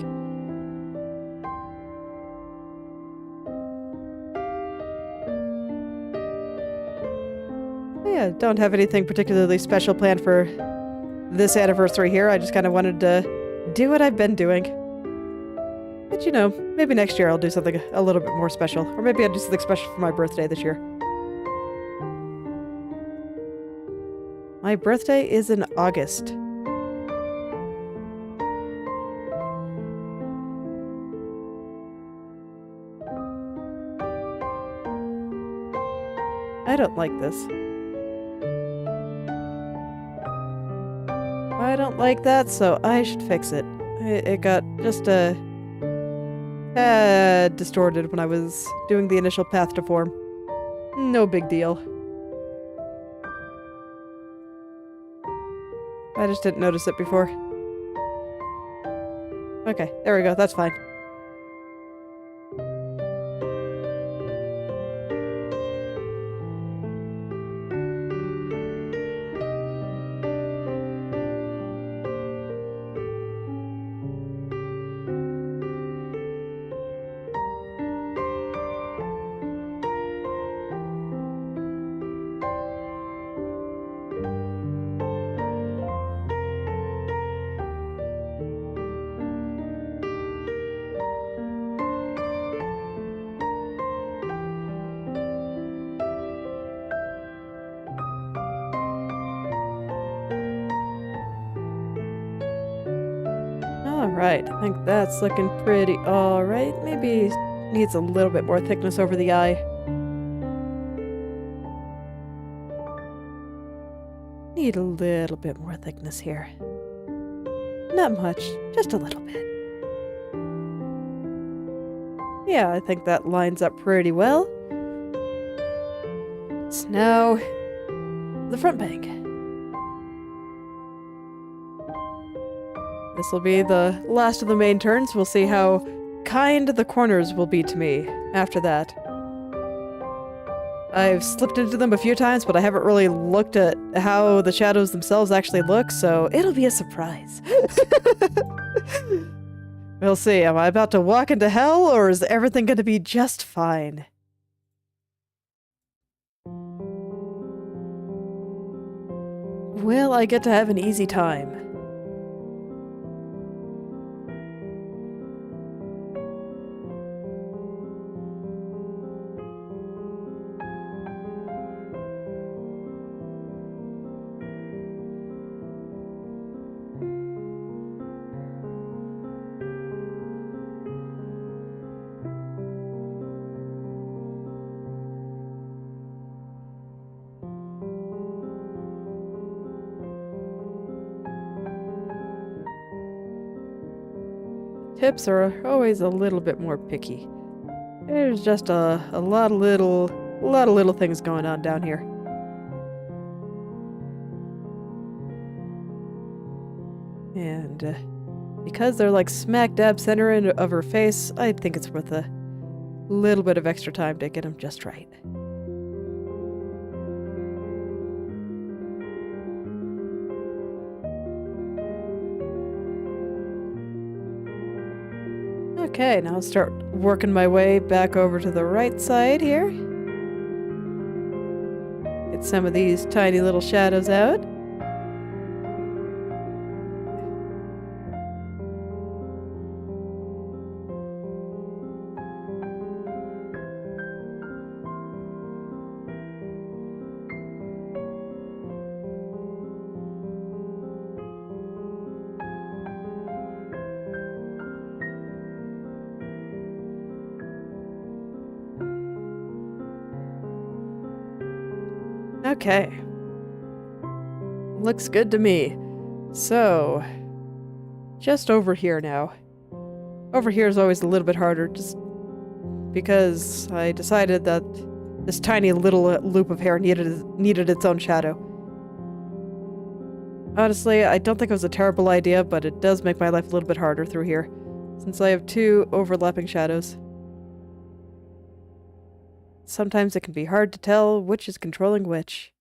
Yeah, don't have anything particularly special planned for this anniversary here. I just kind of wanted to do what I've been doing. But you know, maybe next year I'll do something a little bit more special. Or maybe I'll do something special for my birthday this year. My birthday is in August. I don't like this. I don't like that, so I should fix it. It got just a tad distorted when I was doing the initial path to form. No big deal. I just didn't notice it before. Okay, there we go, that's fine. Alright, I think that's looking pretty alright. Maybe needs a little bit more thickness over the eye. Need a little bit more thickness here. Not much, just a little bit. Yeah, I think that lines up pretty well. It's now the front bank. This will be the last of the main turns. We'll see how kind the corners will be to me after that. I've slipped into them a few times, but I haven't really looked at how the shadows themselves actually look, so it'll be a surprise. We'll see. Am I about to walk into hell, or is everything going to be just fine? Will I get to have an easy time? Tips are always a little bit more picky. There's just a lot of little things going on down here. And because they're like smack dab center of her face, I think it's worth a little bit of extra time to get them just right. Okay, now I'll start working my way back over to the right side here. Get some of these tiny little shadows out. Okay. Looks good to me. So, just over here now. Over here is always a little bit harder, just because I decided that this tiny little loop of hair needed its own shadow. Honestly, I don't think it was a terrible idea, but it does make my life a little bit harder through here, since I have two overlapping shadows. Sometimes it can be hard to tell which is controlling which.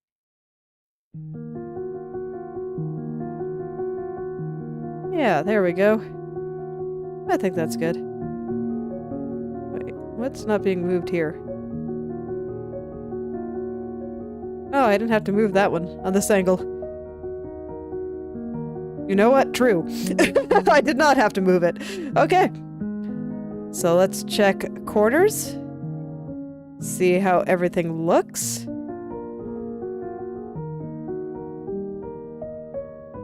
Yeah, there we go. I think that's good. Wait, what's not being moved here? Oh, I didn't have to move that one on this angle. You know what? True. I did not have to move it. Okay. So let's check corners. See how everything looks.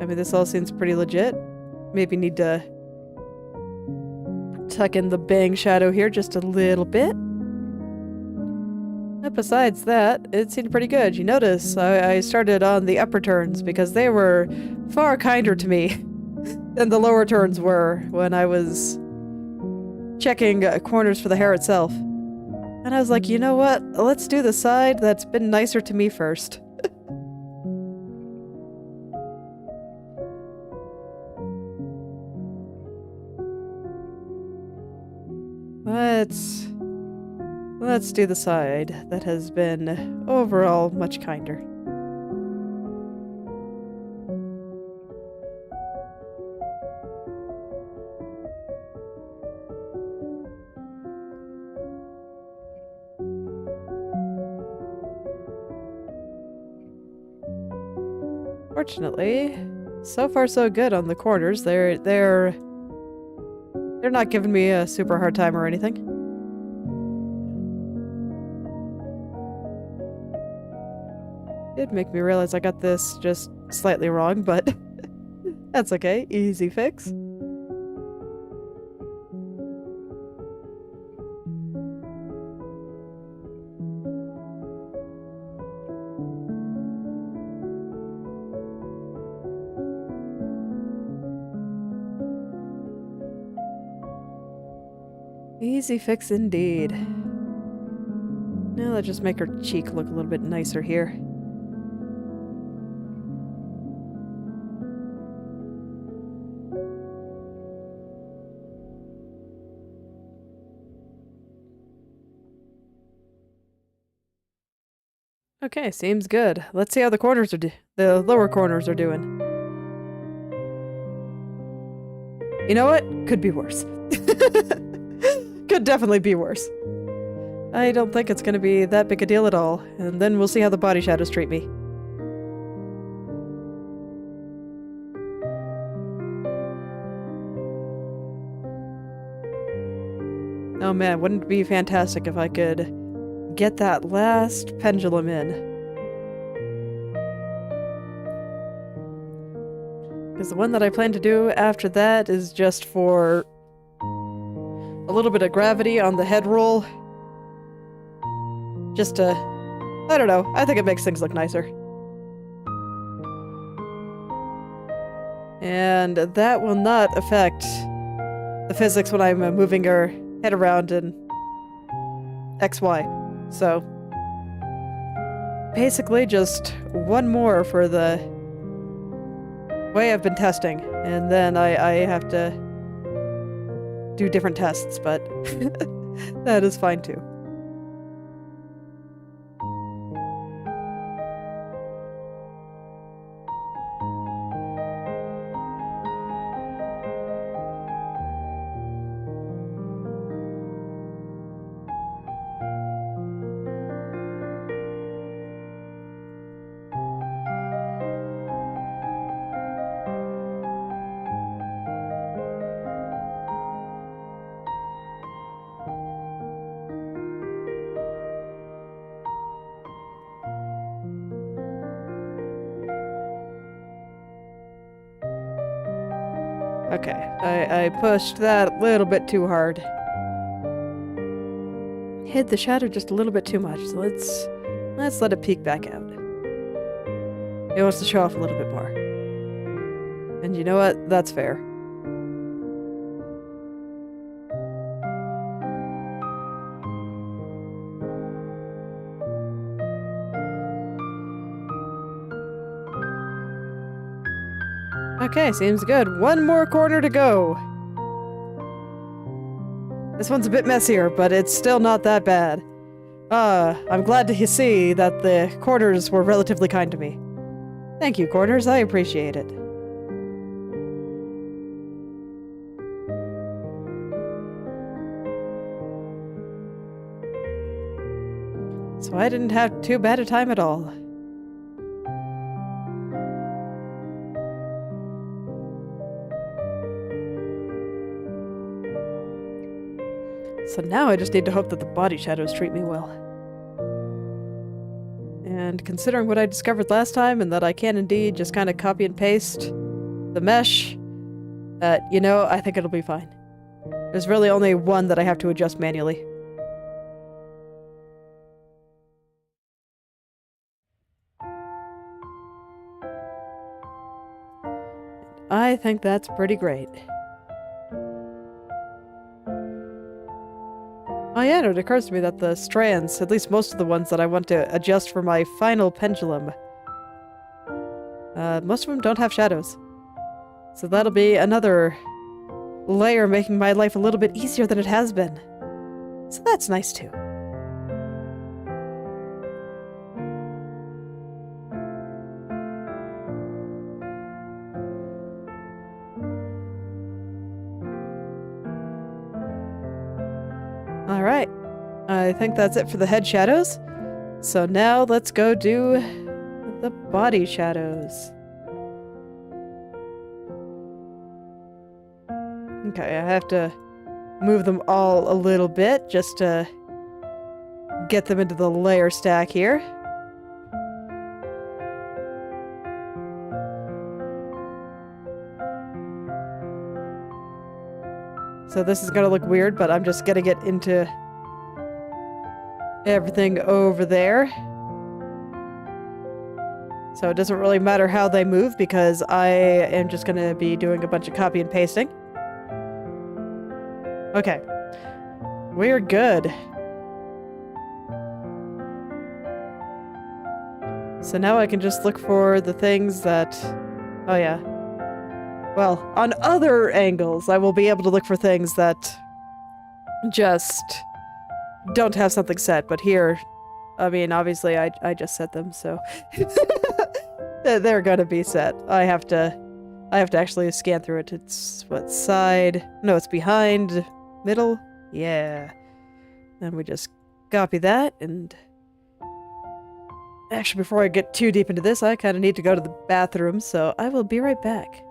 I mean, this all seems pretty legit. Maybe need to tuck in the bang shadow here just a little bit. But besides that, it seemed pretty good. You notice I started on the upper turns because they were far kinder to me than the lower turns were when I was checking corners for the hair itself. And I was like, you know what? Let's do the side that's been nicer to me first. Let's do the side that has been overall much kinder. Fortunately, so far so good on the corners. They're not giving me a super hard time or anything. Did make me realize I got this just slightly wrong, but that's okay. Easy fix. Easy fix indeed. Now let's just make her cheek look a little bit nicer here. Okay, seems good. Let's see how the corners are the lower corners are doing. You know what? Could be worse. Could definitely be worse. I don't think it's gonna be that big a deal at all, and then we'll see how the body shadows treat me. Oh man, wouldn't it be fantastic if I could get that last pendulum in? Because the one that I plan to do after that is just for a little bit of gravity on the head roll. Just to, I don't know, I think it makes things look nicer. And that will not affect the physics when I'm moving her head around in XY. So, basically just one more for the way I've been testing, and then I have to do different tests, but that is fine too. Okay, I pushed that a little bit too hard. Hid the shadow just a little bit too much, so let's let it peek back out. It wants to show off a little bit more. And you know what? That's fair. Okay, seems good. One more corner to go. This one's a bit messier, but it's still not that bad. I'm glad to see that the corners were relatively kind to me. Thank you, corners. I appreciate it. So I didn't have too bad a time at all. So now I just need to hope that the body shadows treat me well. And considering what I discovered last time, and that I can indeed just kind of copy and paste the mesh, you know, I think it'll be fine. There's really only one that I have to adjust manually. I think that's pretty great. Oh yeah, it occurs to me that the strands, at least most of the ones that I want to adjust for my final pendulum, most of them don't have shadows. So that'll be another layer making my life a little bit easier than it has been. So that's nice too. Alright, I think that's it for the head shadows. So now let's go do the body shadows. Okay, I have to move them all a little bit just to get them into the layer stack here. So this is gonna look weird, but I'm just gonna get into everything over there. So it doesn't really matter how they move because I am just gonna be doing a bunch of copy and pasting. Okay. We're good. So now I can just look for the things that... Oh yeah. Well, on other angles, I will be able to look for things that just don't have something set, but here, I mean, obviously I just set them, so they're gonna be set. I have to actually scan through it. It's what side? No, it's behind, middle. Yeah. Then we just copy that, and actually, before I get too deep into this, I kind of need to go to the bathroom, so I will be right back.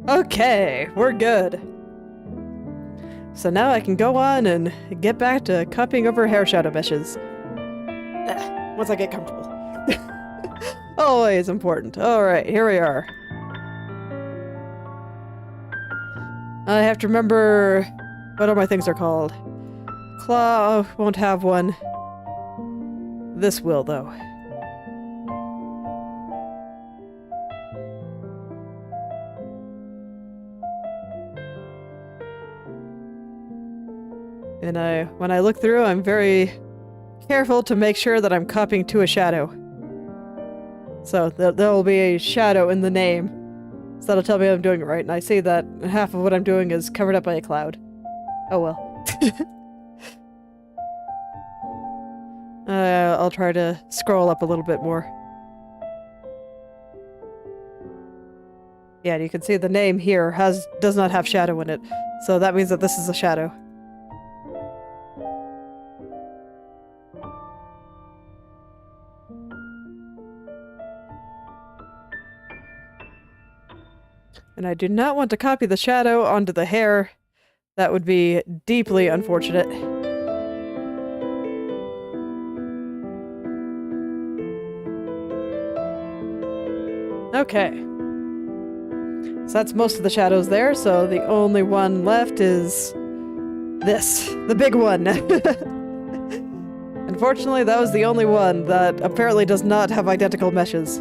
Okay, we're good. So now I can go on and get back to copying over hair shadow meshes. Once I get comfortable. Always important. Alright, here we are. I have to remember what all my things are called. Claw won't have one. This will, though. And when I look through, I'm very careful to make sure that I'm copying to a shadow. So there will be a shadow in the name. So that'll tell me I'm doing it right. And I see that half of what I'm doing is covered up by a cloud. Oh well. I'll try to scroll up a little bit more. Yeah, you can see the name here does not have shadow in it. So that means that this is a shadow. And I do not want to copy the shadow onto the hair. That would be deeply unfortunate. Okay. So that's most of the shadows there, so the only one left is this, the big one. Unfortunately, that was the only one that apparently does not have identical meshes.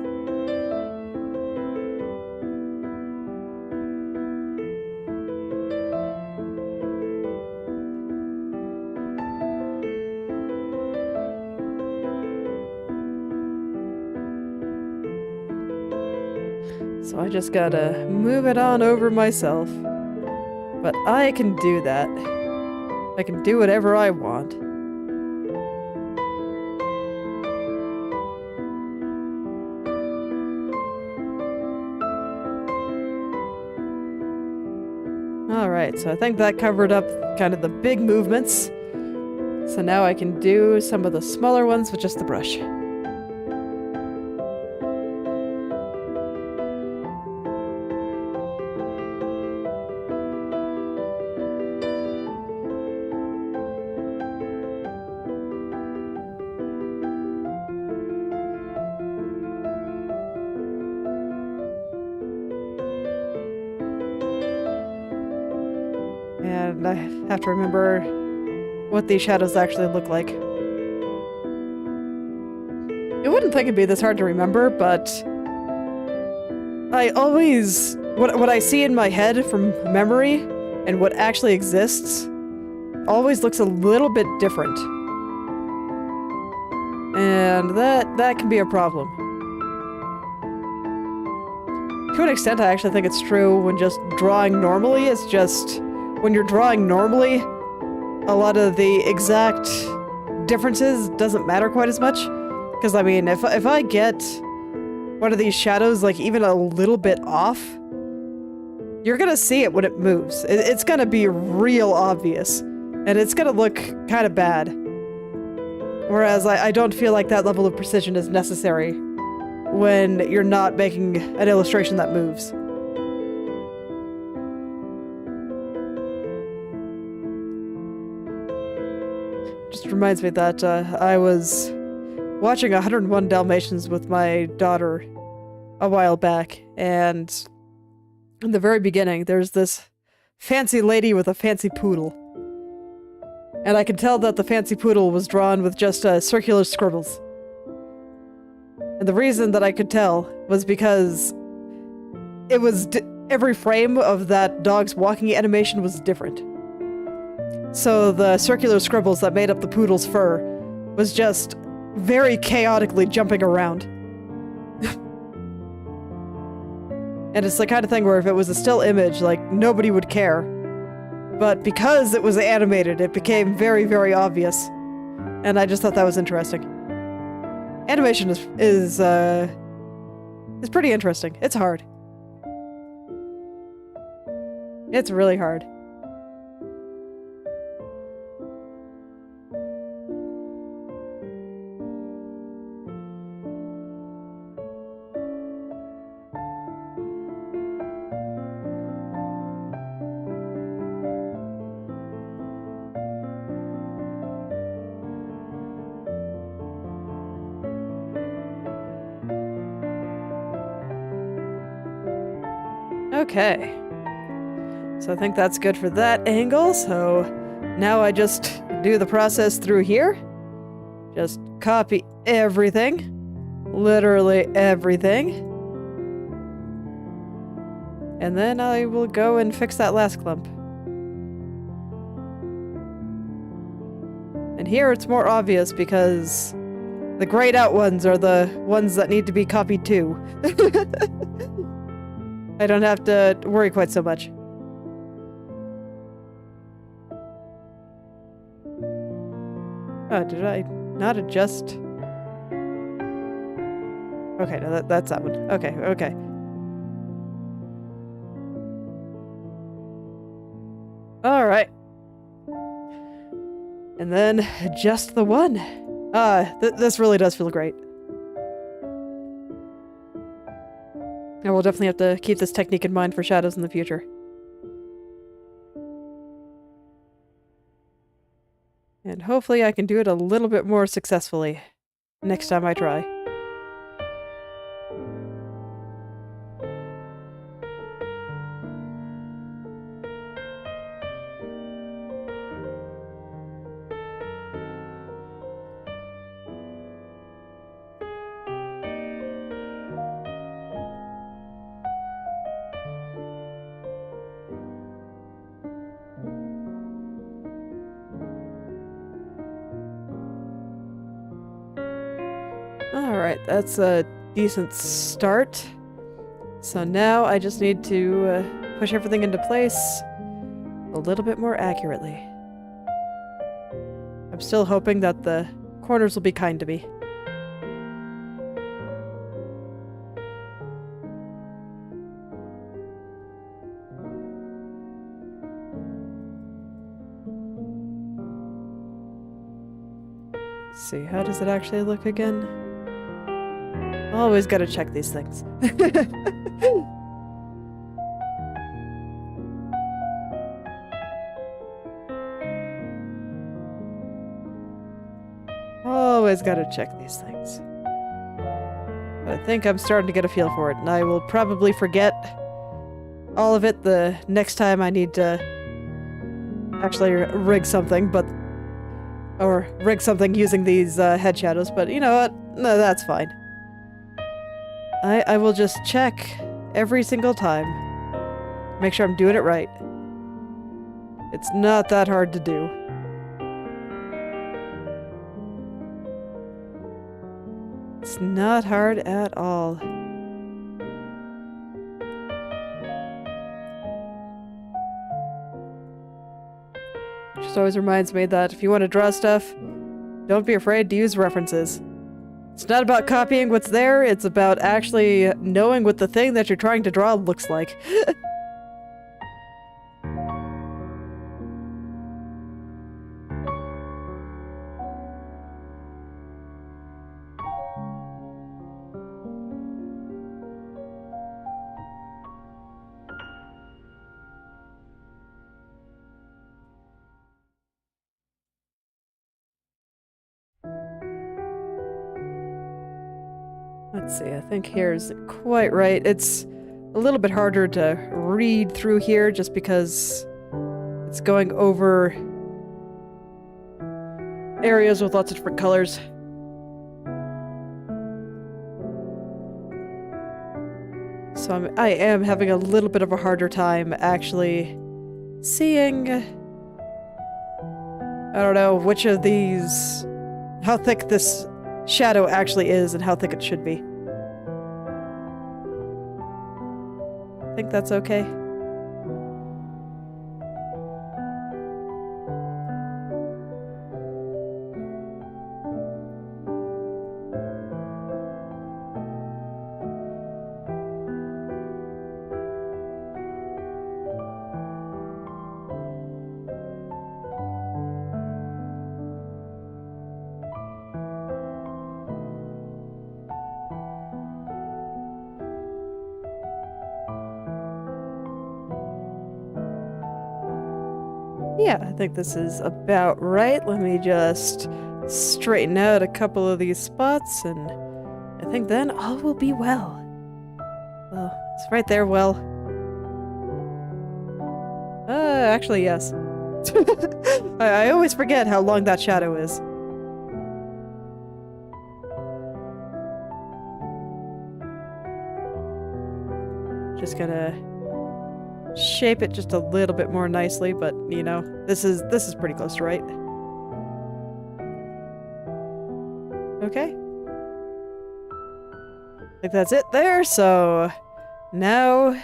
So I just gotta move it on over myself. But I can do that. I can do whatever I want. Alright, so I think that covered up kind of the big movements. So now I can do some of the smaller ones with just the brush. And I have to remember what these shadows actually look like. You wouldn't think it'd be this hard to remember, but I always... What I see in my head from memory and what actually exists always looks a little bit different. And that can be a problem. To an extent, I actually think it's true when just drawing normally. It's just... When you're drawing normally, a lot of the exact differences doesn't matter quite as much. Because, I mean, if I get one of these shadows, like, even a little bit off, you're gonna see it when it moves. It's gonna be real obvious. And it's gonna look kind of bad. Whereas I don't feel like that level of precision is necessary when you're not making an illustration that moves. Just reminds me that I was watching 101 Dalmatians with my daughter a while back, and in the very beginning, there's this fancy lady with a fancy poodle. And I could tell that the fancy poodle was drawn with just circular scribbles. And the reason that I could tell was because it was every frame of that dog's walking animation was different. So the circular scribbles that made up the poodle's fur was just very chaotically jumping around. And it's the kind of thing where if it was a still image, like, nobody would care. But because it was animated, it became very, very obvious. And I just thought that was interesting. Animation is pretty interesting. It's hard. It's really hard. Okay. So I think that's good for that angle, so now I just do the process through here. Just copy everything. Literally everything. And then I will go and fix that last clump. And here it's more obvious because the grayed out ones are the ones that need to be copied too. I don't have to worry quite so much. Oh, did I not adjust? Okay, no, that's that one. Okay, okay. Alright. And then just the one. This really does feel great. I will definitely have to keep this technique in mind for shadows in the future. And hopefully I can do it a little bit more successfully next time I try. Alright, that's a decent start. So now I just need to push everything into place a little bit more accurately. I'm still hoping that the corners will be kind to me. Let's see, how does it actually look again? Always gotta check these things. Always gotta check these things. But I think I'm starting to get a feel for it, and I will probably forget all of it the next time I need to actually rig something, or rig something using these head shadows, but you know what? No, that's fine. I will just check every single time. Make sure I'm doing it right. It's not that hard to do. It's not hard at all. Just always reminds me that if you want to draw stuff, don't be afraid to use references. It's not about copying what's there, it's about actually knowing what the thing that you're trying to draw looks like. Let's see, I think here's quite right. It's a little bit harder to read through here just because it's going over areas with lots of different colors. So I am having a little bit of a harder time actually seeing, I don't know, which of these, how thick this shadow actually is and how thick it should be. I think that's okay. Yeah, I think this is about right. Let me just straighten out a couple of these spots, and I think then all will be well. Well, it's right there, well. Actually, yes. I always forget how long that shadow is. Just gonna shape it just a little bit more nicely, but you know, this is pretty close to right. Okay. I think that's it there, so now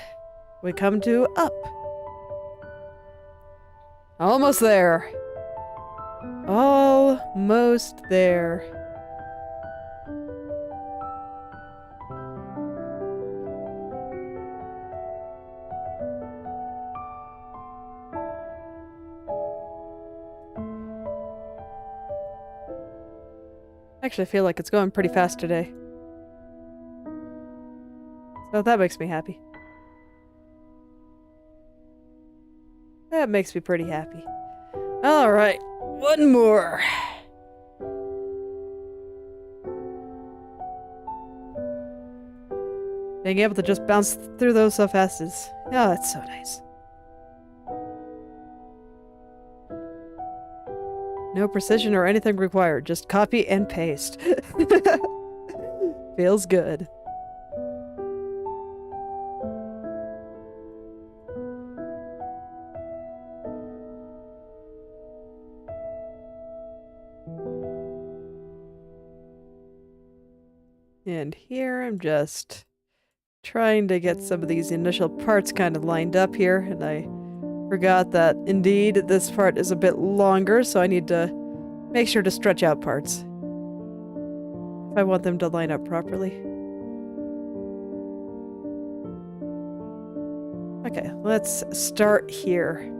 we come to up. Almost there. Almost there. Actually, I feel like it's going pretty fast today. So that makes me happy. That makes me pretty happy. Alright, one more. Being able to just bounce through those so fast is... oh, it's so nice. No precision or anything required, just copy and paste. Feels good. And here I'm just trying to get some of these initial parts kind of lined up here, and I forgot that indeed this part is a bit longer, so I need to make sure to stretch out parts if I want them to line up properly. Okay, let's start here.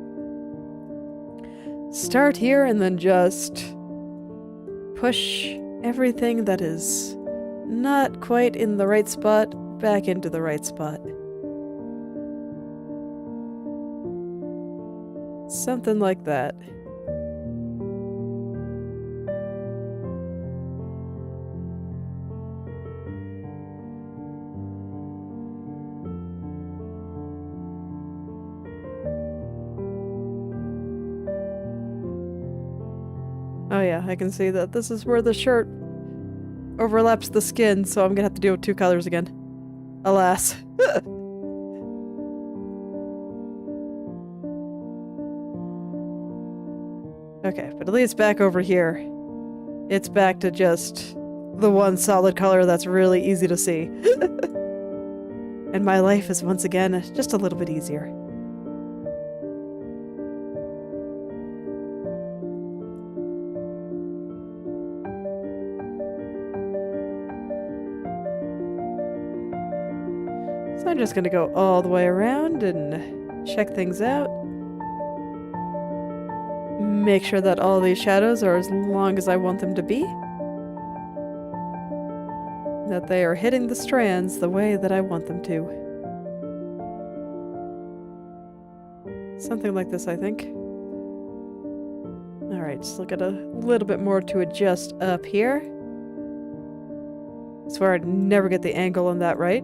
Start here and then just push everything that is not quite in the right spot back into the right spot. Something like that. Oh yeah, I can see that this is where the shirt overlaps the skin, so I'm gonna have to deal with two colors again. Alas. Okay, but at least back over here, it's back to just the one solid color that's really easy to see. And my life is once again just a little bit easier. So I'm just gonna go all the way around and check things out. Make sure that all these shadows are as long as I want them to be. That they are hitting the strands the way that I want them to. Something like this, I think. Alright, just look at a little bit more to adjust up here. I swear I'd never get the angle on that right.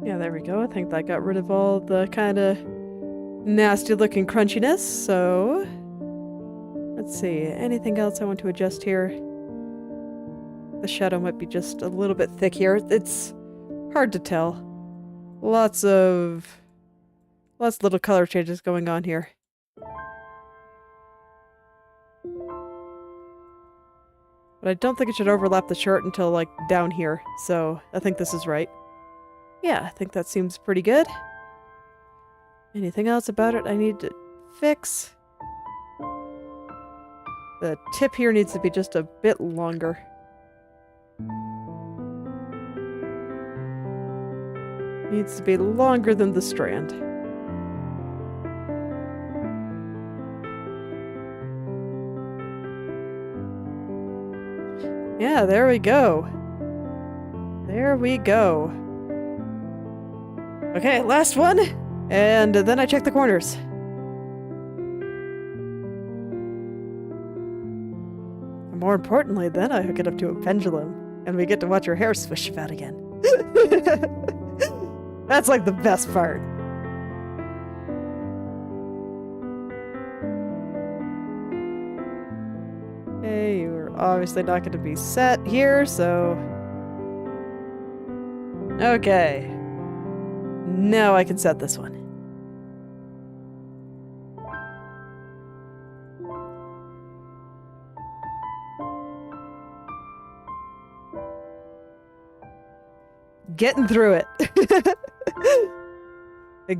Yeah, there we go. I think that got rid of all the kind of nasty looking crunchiness, so let's see, anything else I want to adjust here? The shadow might be just a little bit thick here. It's hard to tell. Lots of little color changes going on here. But I don't think it should overlap the shirt until like down here, so I think this is right. Yeah, I think that seems pretty good. Anything else about it I need to fix? The tip here needs to be just a bit longer. Needs to be longer than the strand. Yeah, there we go. There we go. Okay, last one. And then I check the corners. And more importantly, then I hook it up to a pendulum. And we get to watch her hair swish about again. That's like the best part. Okay, you're obviously not going to be set here, so... Okay. Now I can set this one. Getting through it.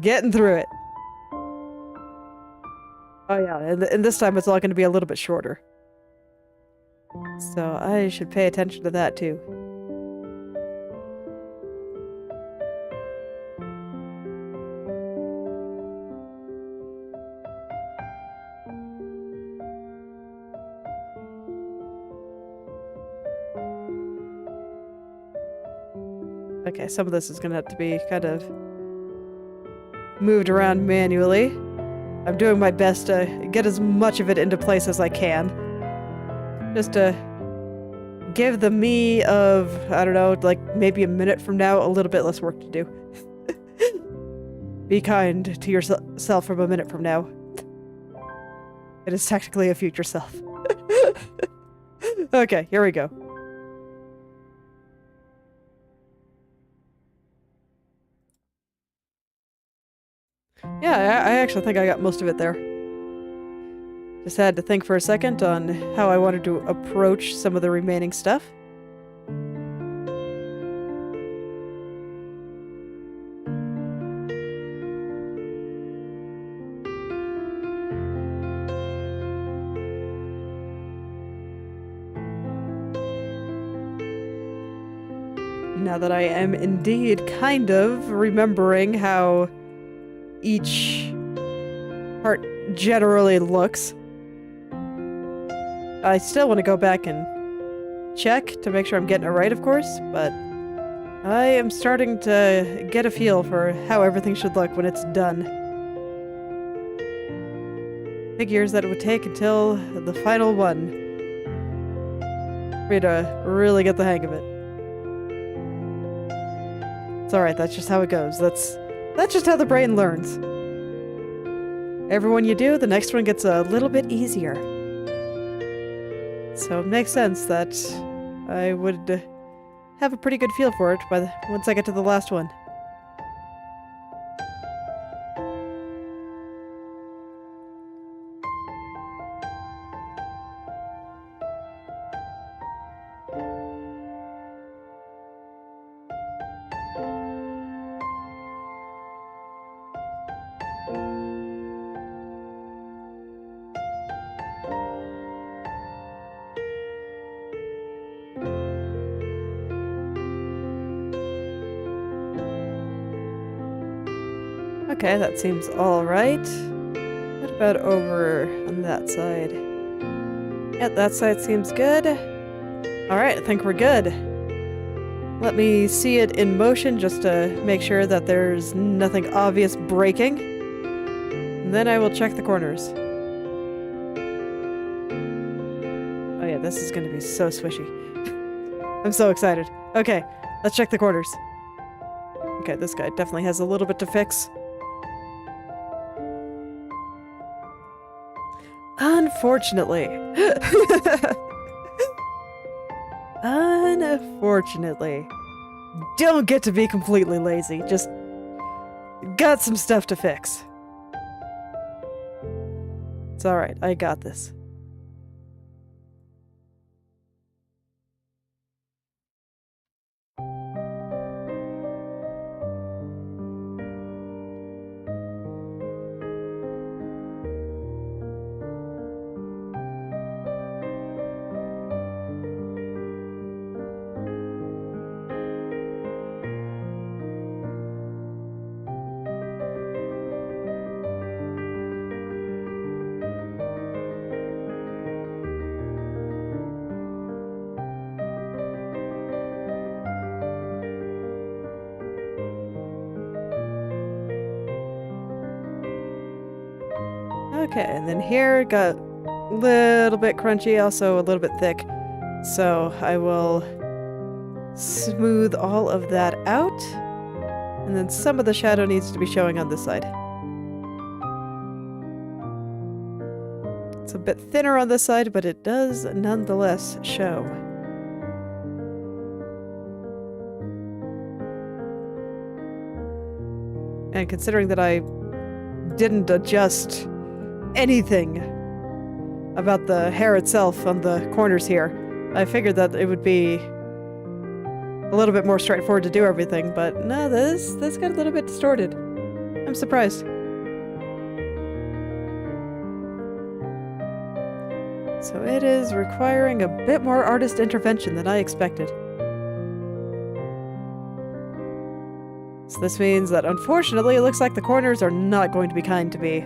Getting through it. Oh yeah, and this time it's all going to be a little bit shorter. So I should pay attention to that too. Okay, some of this is going to have to be kind of moved around manually. I'm doing my best to get as much of it into place as I can. Just to give the me of, I don't know, like maybe a minute from now, a little bit less work to do. Be kind to yourself from a minute from now. It is technically a future self. Okay, here we go. Yeah, I actually think I got most of it there. Just had to think for a second on how I wanted to approach some of the remaining stuff. Now that I am indeed kind of remembering how each part generally looks, I still want to go back and check to make sure I'm getting it right, of course, but I am starting to get a feel for how everything should look when it's done. Figures that it would take until the final one for me to really get the hang of it. It's alright, that's just how it goes. That's just how the brain learns. Every one you do, the next one gets a little bit easier. So it makes sense that I would have a pretty good feel for it once I get to the last one. Okay, that seems alright. What about over on that side? Yeah, that side seems good. Alright, I think we're good. Let me see it in motion just to make sure that there's nothing obvious breaking. And then I will check the corners. Oh yeah, this is going to be so swishy. I'm so excited. Okay, let's check the corners. Okay, this guy definitely has a little bit to fix. Unfortunately. Unfortunately. Don't get to be completely lazy. Just got some stuff to fix. It's alright, I got this. Okay, and then here it got a little bit crunchy, also a little bit thick. So I will smooth all of that out. And then some of the shadow needs to be showing on this side. It's a bit thinner on this side, but it does nonetheless show. And considering that I didn't adjust anything about the hair itself on the corners here, I figured that it would be a little bit more straightforward to do everything, but no, this got a little bit distorted. I'm surprised. So it is requiring a bit more artist intervention than I expected. So this means that unfortunately it looks like the corners are not going to be kind to me.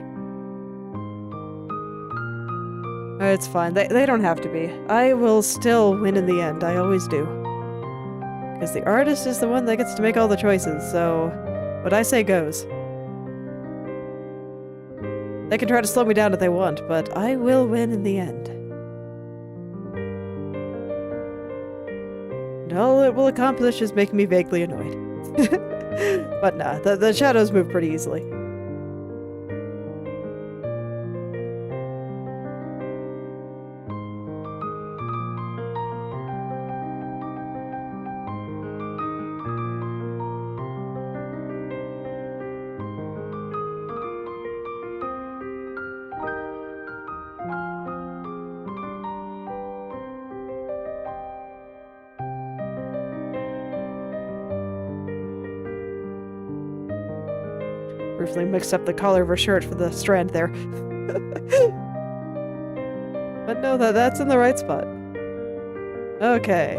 It's fine, they don't have to be. I will still win in the end, I always do. Because the artist is the one that gets to make all the choices, so what I say goes. They can try to slow me down if they want, but I will win in the end. And all it will accomplish is make me vaguely annoyed. But nah, the shadows move pretty easily. Briefly mixed up the collar of her shirt for the strand there. But no, that's in the right spot. Okay.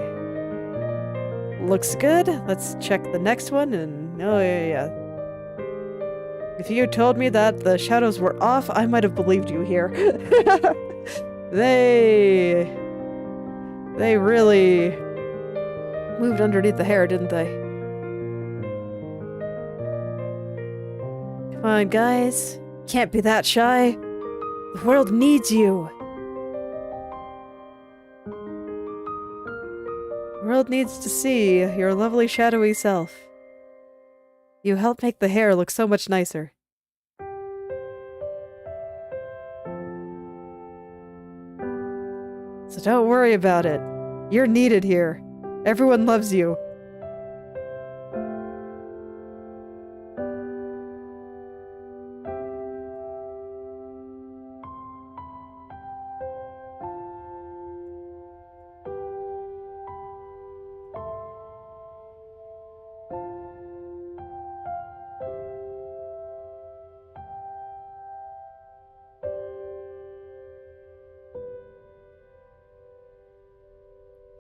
Looks good. Let's check the next one and... oh, yeah. If you told me that the shadows were off, I might have believed you here. They really moved underneath the hair, didn't they? Come on, guys. Can't be that shy. The world needs you. The world needs to see your lovely shadowy self. You help make the hair look so much nicer. So don't worry about it. You're needed here. Everyone loves you.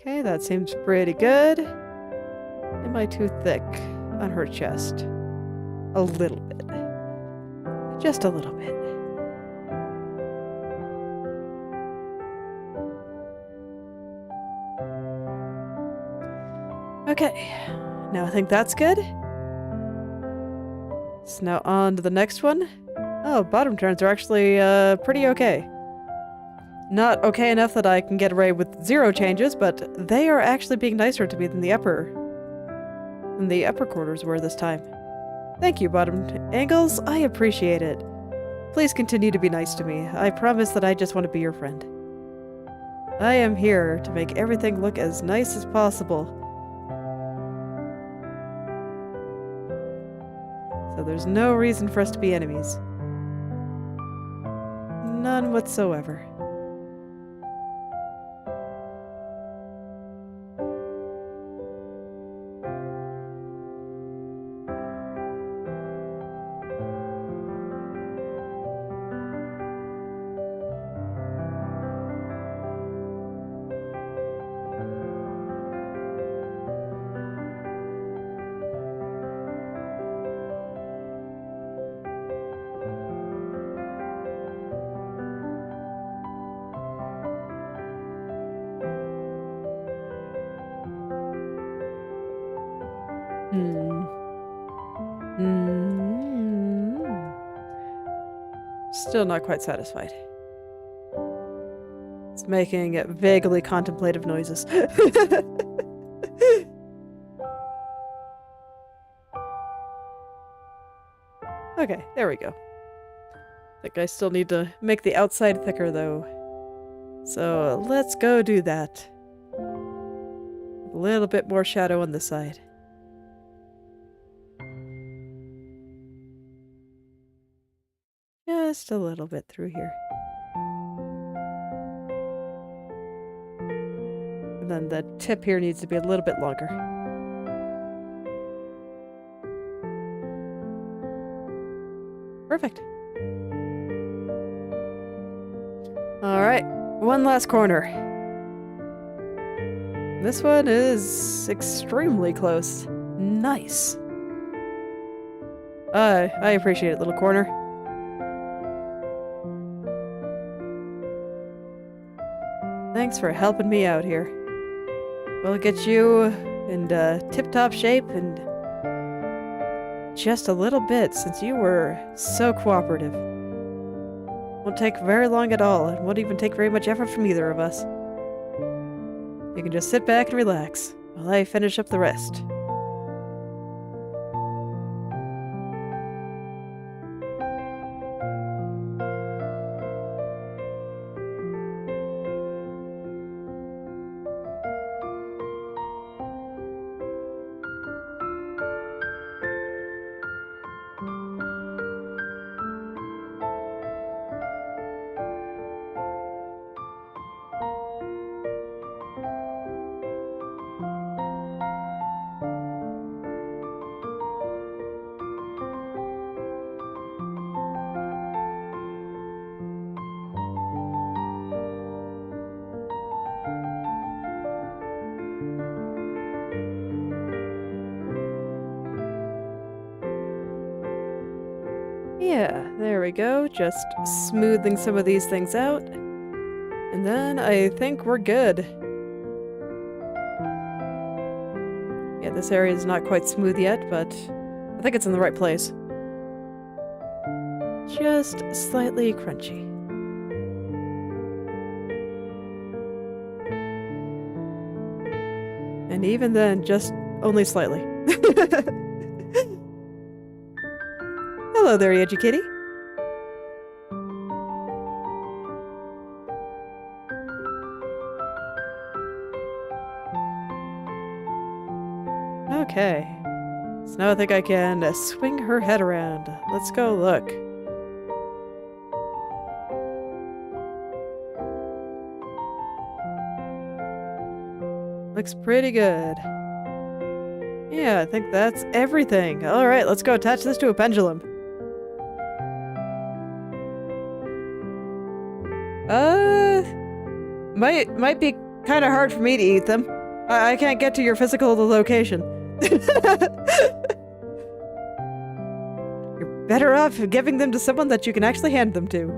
Okay, that seems pretty good. Am I too thick on her chest? A little bit. Just a little bit. Okay, now I think that's good. So now on to the next one. Oh, bottom turns are actually pretty okay. Not okay enough that I can get away with 0 changes, but they are actually being nicer to me than the upper quarters were this time. Thank you, bottom angles. I appreciate it. Please continue to be nice to me. I promise that I just want to be your friend. I am here to make everything look as nice as possible. So there's no reason for us to be enemies. None whatsoever. Still not quite satisfied. It's making vaguely contemplative noises. Okay, there we go. I think I still need to make the outside thicker, though. So let's go do that. A little bit more shadow on the side. Just a little bit through here. And then the tip here needs to be a little bit longer. Perfect. Alright, one last corner. This one is extremely close. Nice. I appreciate it, little corner. Thanks for helping me out here. We'll get you in tip-top shape and just a little bit, since you were so cooperative. Won't take very long at all. It won't even take very much effort from either of us. You can just sit back and relax while I finish up the rest. Yeah, there we go. Just smoothing some of these things out. And then I think we're good. Yeah, this area is not quite smooth yet, but I think it's in the right place. Just slightly crunchy. And even then, just only slightly. Hello there, Edgy Kitty. Okay. So now I think I can swing her head around. Let's go look. Looks pretty good. Yeah, I think that's everything. Alright, let's go attach this to a pendulum. Might be kind of hard for me to eat them. I can't get to your physical location. You're better off giving them to someone that you can actually hand them to.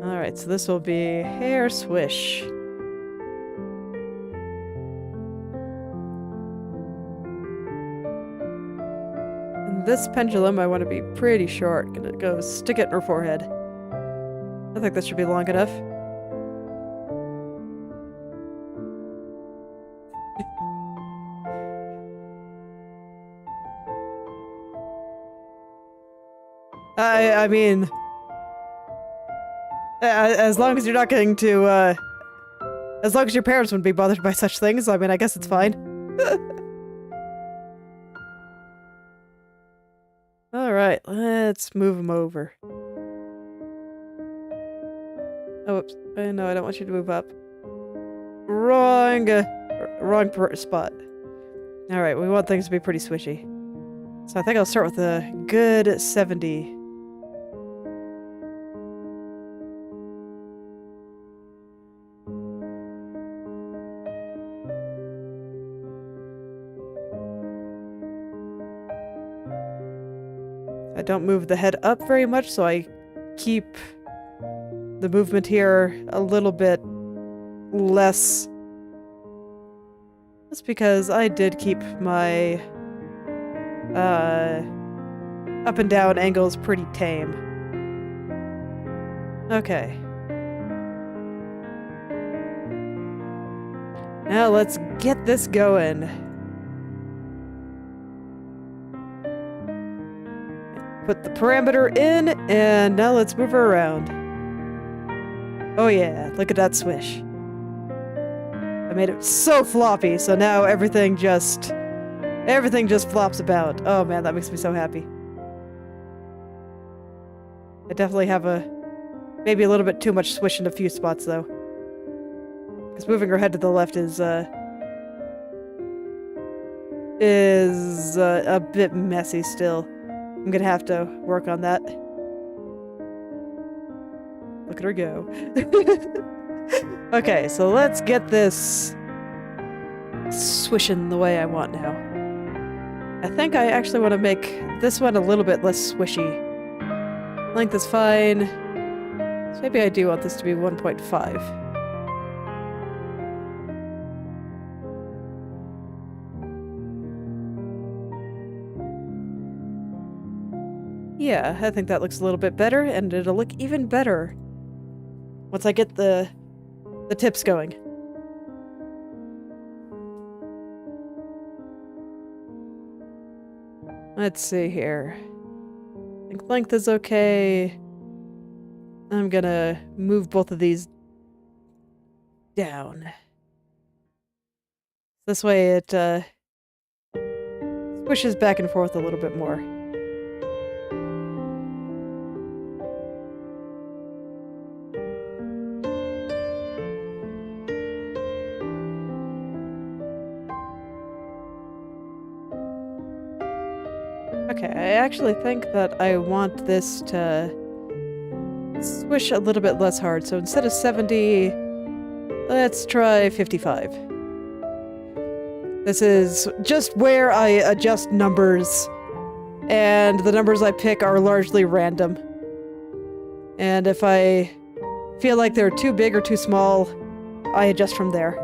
Alright, so this will be hair swish. This pendulum I want to be pretty short. Gonna go stick it in her forehead. I think this should be long enough. I mean, as long as you're not getting to, as long as your parents wouldn't be bothered by such things, I mean, I guess it's fine. Alright, let's move him over. Oh, whoops. No, I don't want you to move up. Wrong spot. Alright, we want things to be pretty swishy. So I think I'll start with a good 70. I don't move the head up very much, so I keep the movement here a little bit less That's because I did keep my up and down angles pretty tame. Okay. Now let's get this going. Put the parameter in, and now let's move her around. Oh yeah, look at that swish. I made it so floppy, so now everything just flops about. Oh man, that makes me so happy. I definitely have maybe a little bit too much swish in a few spots though. Because moving her head to the left is a bit messy still. I'm gonna have to work on that. Look at her go. Okay, so let's get this swishing the way I want now. I think I actually want to make this one a little bit less swishy. Length is fine. So maybe I do want this to be 1.5. Yeah, I think that looks a little bit better, and it'll look even better once I get the tips going. Let's see here. I think length is okay. I'm gonna move both of these down. This way it swishes back and forth a little bit more. Okay, I actually think that I want this to swish a little bit less hard. So instead of 70, let's try 55. This is just where I adjust numbers, and the numbers I pick are largely random. And if I feel like they're too big or too small, I adjust from there.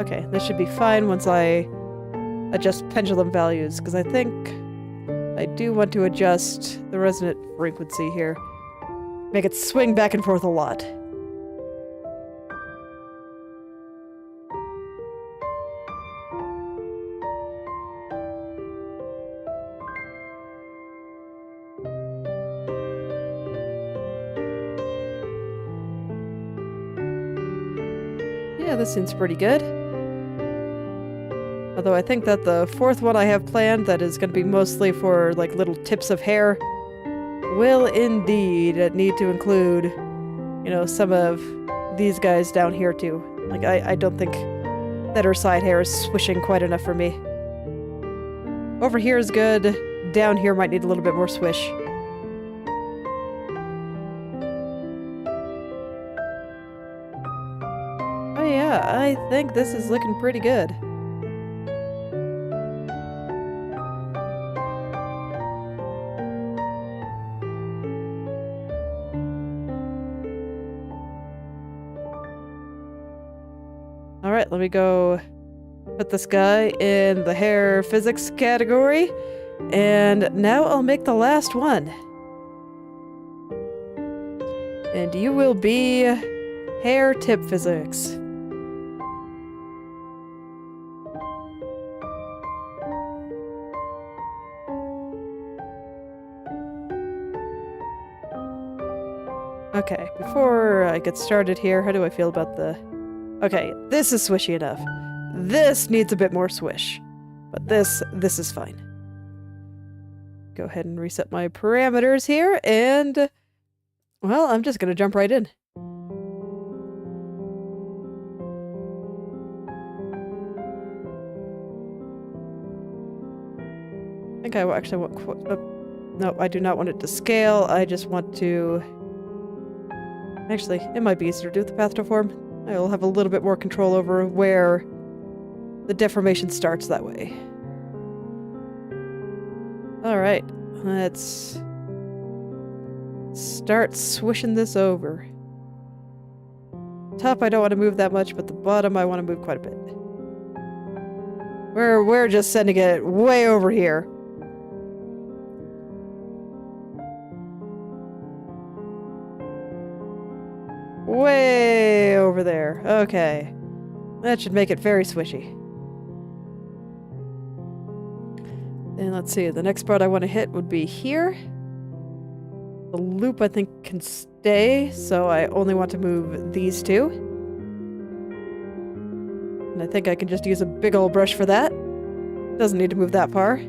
Okay, this should be fine once I adjust pendulum values, because I think I do want to adjust the resonant frequency here. Make it swing back and forth a lot. Yeah, this seems pretty good. Although I think that the fourth one I have planned that is going to be mostly for like little tips of hair will indeed need to include, you know, some of these guys down here too. Like I don't think that her side hair is swishing quite enough for me. Over here is good. Down here might need a little bit more swish. Oh yeah, I think this is looking pretty good. Alright, let me go put this guy in the hair physics category, and now I'll make the last one. And you will be hair tip physics. Okay, before I get started here, how do I feel about the... Okay, this is swishy enough. This needs a bit more swish. But this is fine. Go ahead and reset my parameters here, and... Well, I'm just gonna jump right in. I think I actually want... no, I do not want it to scale. I just want to... Actually, it might be easier to do with the path deform. I will have a little bit more control over where the deformation starts that way. Alright, let's start swishing this over. Top I don't want to move that much, but the bottom I want to move quite a bit. We're just sending it way over here. Way over there. Okay. That should make it very swishy. And let's see, the next spot I want to hit would be here. The loop I think can stay, so I only want to move these two. And I think I can just use a big old brush for that. Doesn't need to move that far.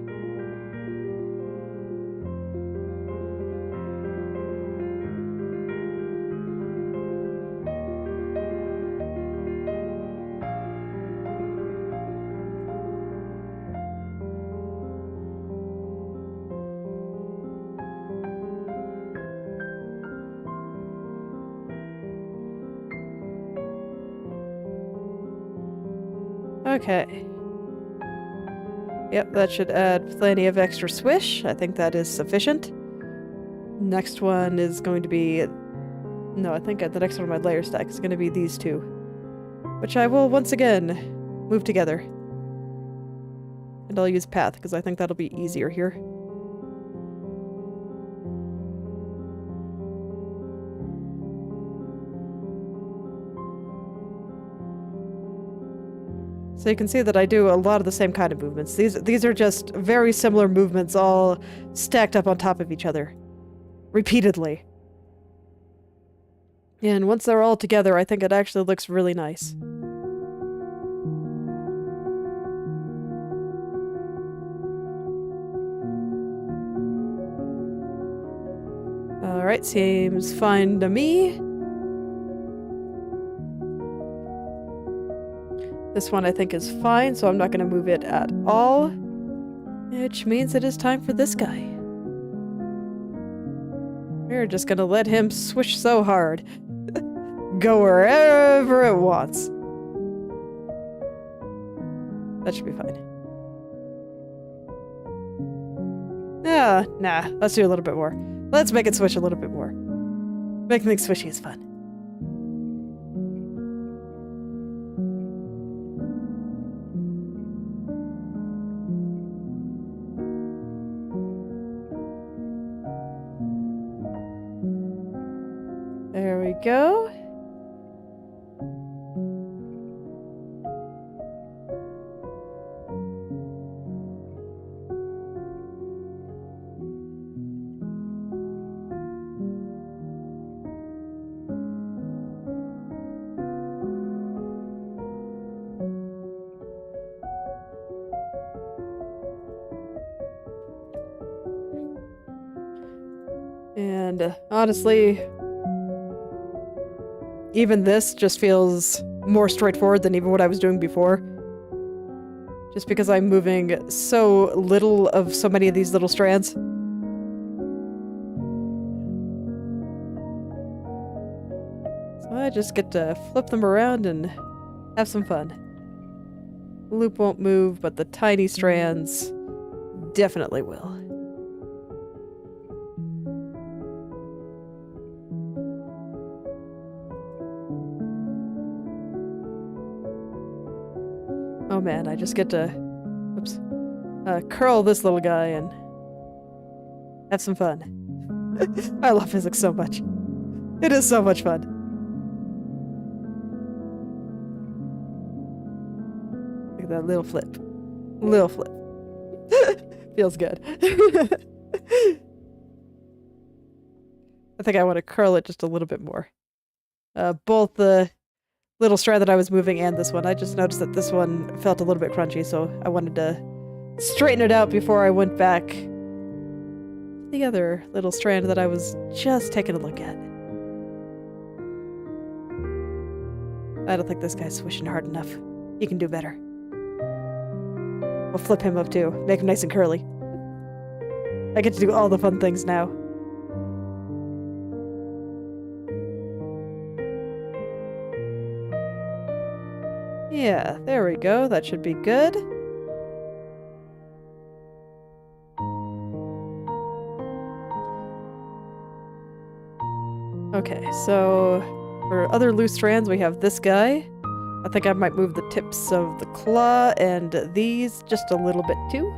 Okay. Yep, that should add plenty of extra swish. I think that is sufficient. Next one is going to be... No, I think the next one on my layer stack is going to be these two. Which I will once again move together. And I'll use path, because I think that'll be easier here. So you can see that I do a lot of the same kind of movements. These are just very similar movements all stacked up on top of each other. Repeatedly. And once they're all together, I think it actually looks really nice. Alright, seems fine to me. This one I think is fine, so I'm not going to move it at all. Which means it is time for this guy. We're just going to let him swish so hard. Go wherever it wants. That should be fine. Nah, let's do a little bit more. Let's make it swish a little bit more. Making things swishy is fun. There we go. And honestly, even this just feels more straightforward than even what I was doing before. Just because I'm moving so little of so many of these little strands. So I just get to flip them around and have some fun. The loop won't move, but the tiny strands definitely will. Oh man, I just get to, curl this little guy and have some fun. I love physics so much. It is so much fun. Look at that little flip. Little flip. Feels good. I think I want to curl it just a little bit more. Both the little strand that I was moving and this one. I just noticed that this one felt a little bit crunchy, so I wanted to straighten it out before I went back to the other little strand that I was just taking a look at. I don't think this guy's swishing hard enough. He can do better. We'll flip him up too. Make him nice and curly. I get to do all the fun things now. Yeah, there we go. That should be good. Okay, so for other loose strands, we have this guy. I think I might move the tips of the claw and these just a little bit too.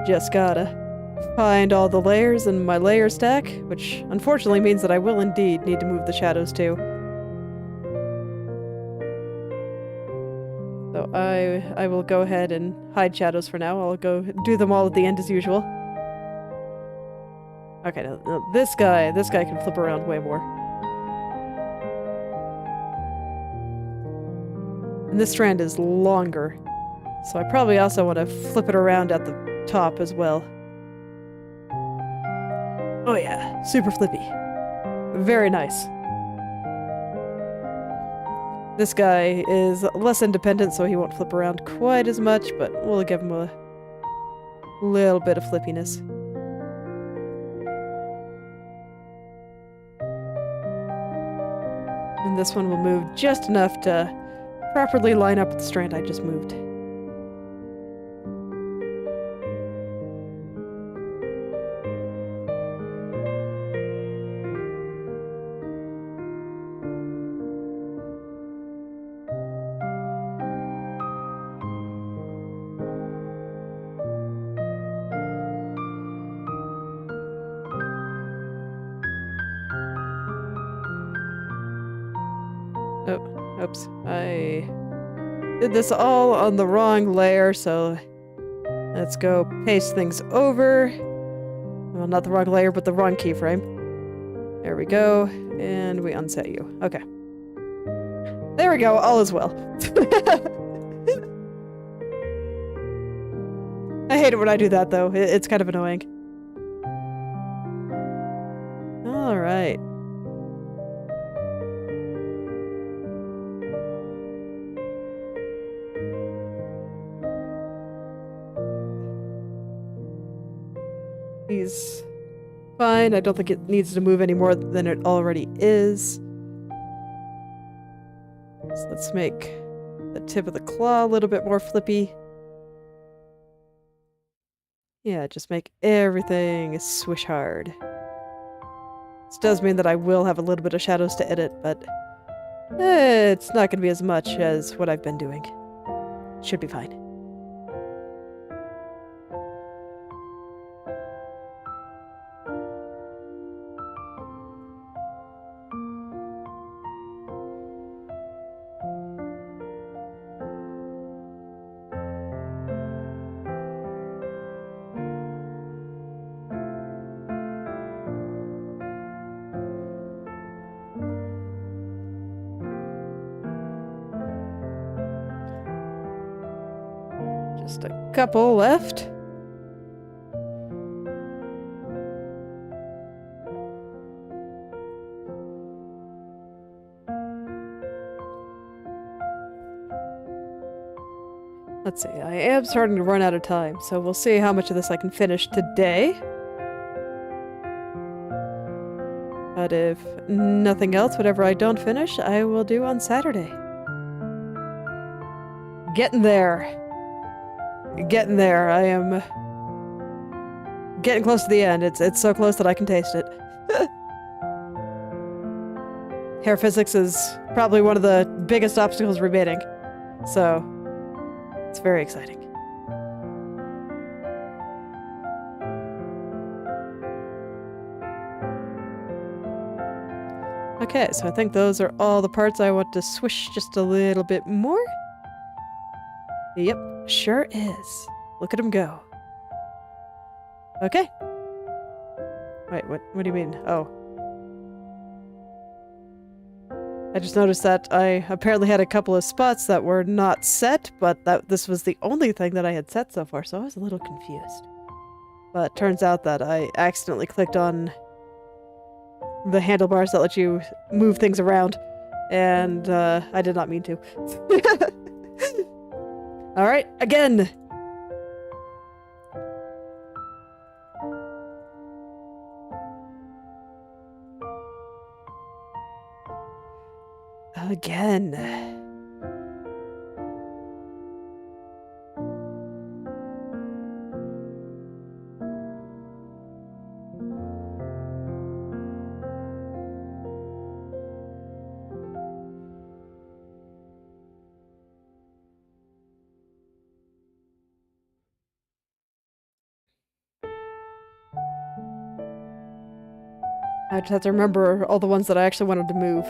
Just gotta find all the layers in my layer stack, which unfortunately means that I will indeed need to move the shadows too. So I will go ahead and hide shadows for now. I'll go do them all at the end as usual. Okay, now this guy can flip around way more. And this strand is longer, so I probably also want to flip it around at the top as well. Oh yeah, super flippy. Very nice. This guy is less independent, so he won't flip around quite as much, but we'll give him a little bit of flippiness. And this one will move just enough to properly line up with the strand I just moved. Oh, oops. I did this all on the wrong layer, so let's go paste things over. Well, not the wrong layer, but the wrong keyframe. There we go, and we unset you. Okay. There we go, all is well. I hate it when I do that, though. It's kind of annoying. Alright. He's fine. I don't think it needs to move any more than it already is. So let's make the tip of the claw a little bit more flippy. Yeah, just make everything swish hard. This does mean that I will have a little bit of shadows to edit, but it's not going to be as much as what I've been doing. Should be fine. Just a couple left. Let's see, I am starting to run out of time, so we'll see how much of this I can finish today. But if nothing else, whatever I don't finish, I will do on Saturday. Getting there. Getting there. I am getting close to the end. It's so close that I can taste it. Hair physics is probably one of the biggest obstacles remaining, so it's very exciting. Okay, so I think those are all the parts I want to swish just a little bit more. Yep, sure is. Look at him go. Okay. Wait, what do you mean? Oh. I just noticed that I apparently had a couple of spots that were not set, but this was the only thing that I had set so far, so I was a little confused. But it turns out that I accidentally clicked on the handlebars that let you move things around, and I did not mean to. Alright, again! Again. I just have to remember all the ones that I actually wanted to move.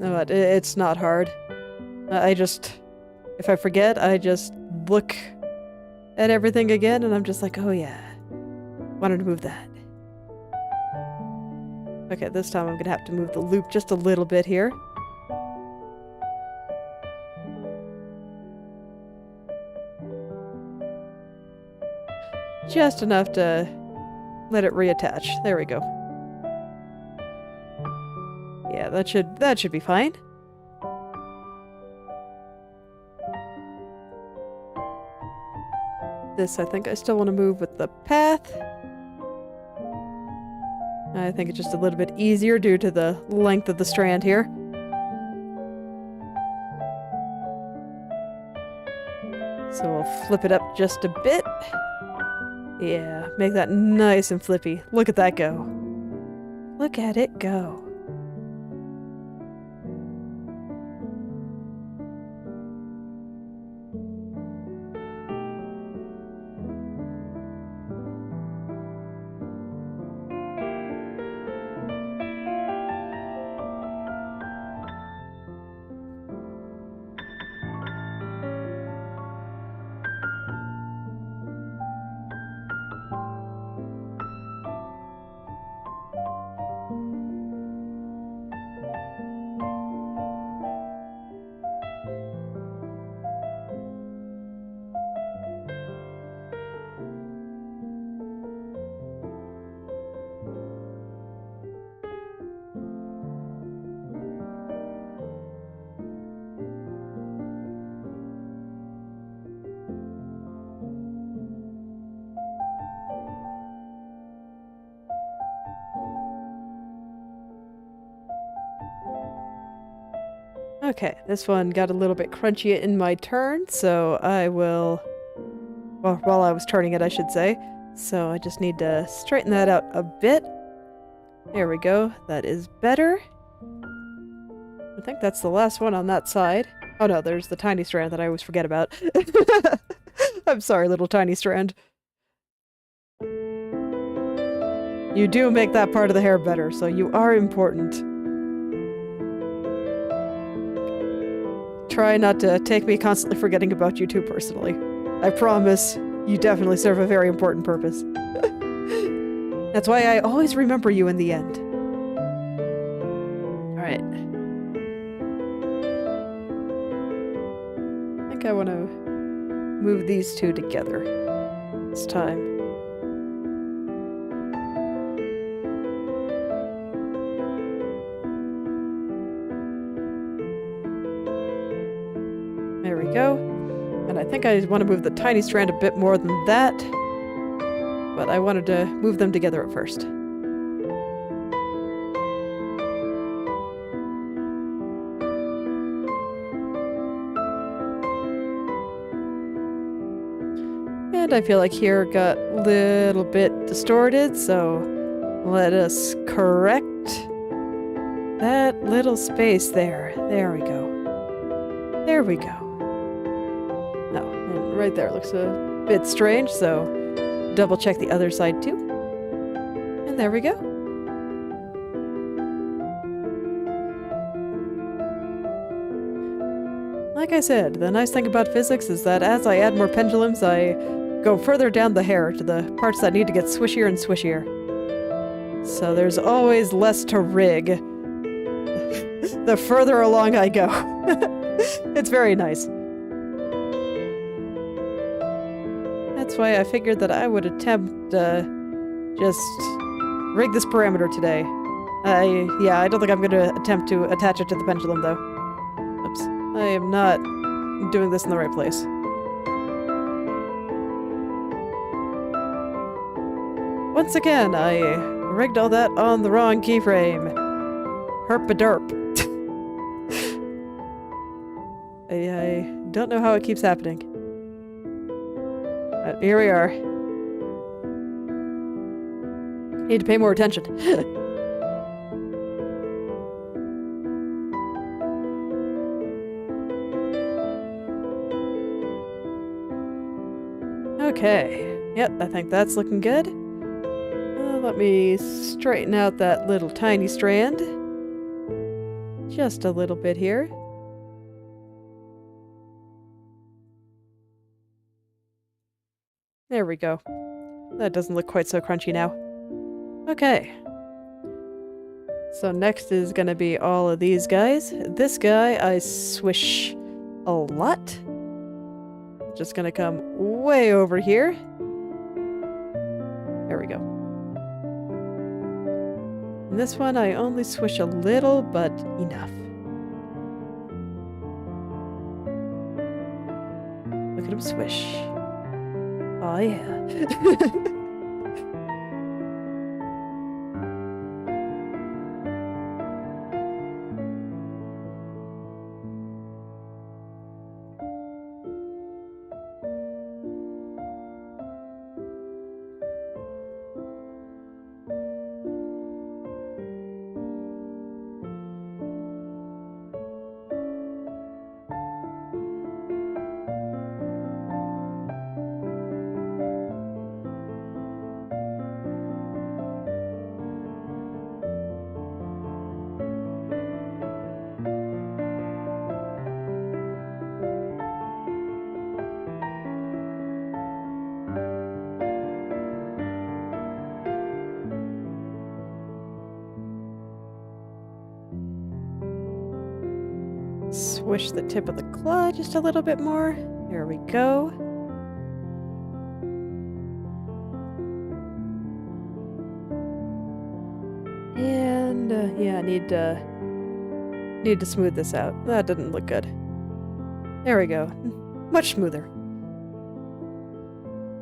No, it's not hard. I just... If I forget, I just look at everything again, and I'm just like, oh yeah, wanted to move that. Okay, this time I'm gonna have to move the loop just a little bit here. Just enough to let it reattach. There we go. Yeah, that should be fine. This, I think I still want to move with the path. I think it's just a little bit easier due to the length of the strand here. So we'll flip it up just a bit. Yeah, make that nice and flippy. Look at that go. Look at it go. Okay, this one got a little bit crunchy in my turn, so I will... Well, while I was turning it, I should say. So I just need to straighten that out a bit. There we go. That is better. I think that's the last one on that side. Oh no, there's the tiny strand that I always forget about. I'm sorry, little tiny strand. You do make that part of the hair better, so you are important. Try not to take me constantly forgetting about you too personally. I promise you definitely serve a very important purpose. That's why I always remember you in the end. Alright. I think I want to move these two together this time. There we go. And I think I want to move the tiny strand a bit more than that. But I wanted to move them together at first. And I feel like here got a little bit distorted, so let us correct that little space there. There we go. There we go. No, and right there looks a bit strange, so double check the other side too. And there we go. Like I said, the nice thing about physics is that as I add more pendulums, I go further down the hair to the parts that need to get swishier and swishier. So there's always less to rig the further along I go. It's very nice. That's why I figured that I would attempt just rig this parameter today. Yeah, I don't think I'm going to attempt to attach it to the pendulum, though. Oops. I am not doing this in the right place. Once again, I rigged all that on the wrong keyframe. Herp-a-derp. I don't know how it keeps happening. Here we are. Need to pay more attention. Okay. Yep, I think that's looking good. Let me straighten out that little tiny strand. Just a little bit here. There we go. That doesn't look quite so crunchy now. Okay. So next is gonna be all of these guys. This guy I swish a lot. Just gonna come way over here. There we go. And this one I only swish a little, but enough. Look at him swish. Oh yeah. Swish the tip of the claw just a little bit more. There we go. And yeah, I need to smooth this out. That didn't look good. There we go. Much smoother.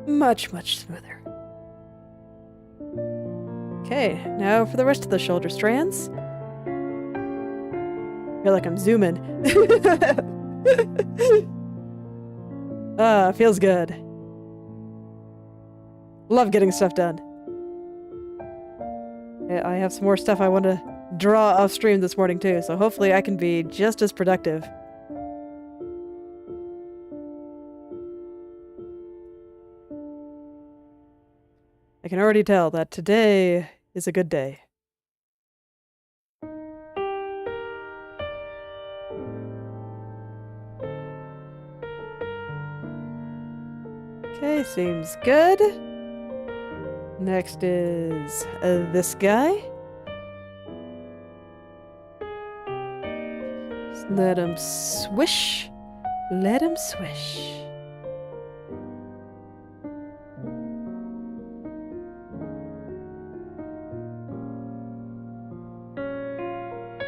Much smoother. Okay, now for the rest of the shoulder strands. I feel like I'm zooming. Feels good. Love getting stuff done. Yeah, I have some more stuff I want to draw off stream this morning too, so hopefully I can be just as productive. I can already tell that today is a good day. Okay, seems good. Next is this guy. Just let him swish. Let him swish.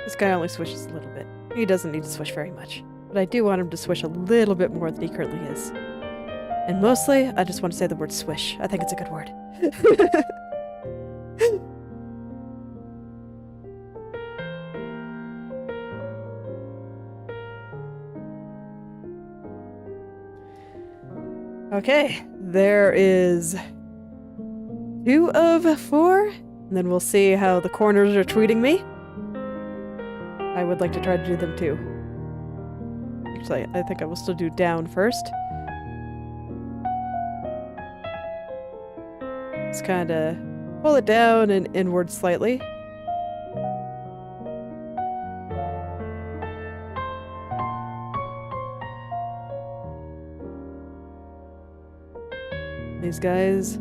This guy only swishes a little bit. He doesn't need to swish very much. But I do want him to swish a little bit more than he currently is. And mostly, I just want to say the word swish. I think it's a good word. Okay, there is 2 of 4. And then we'll see how the corners are treating me. I would like to try to do them too. Actually, I think I will still do down first. Just kind of pull it down and inward slightly. These guys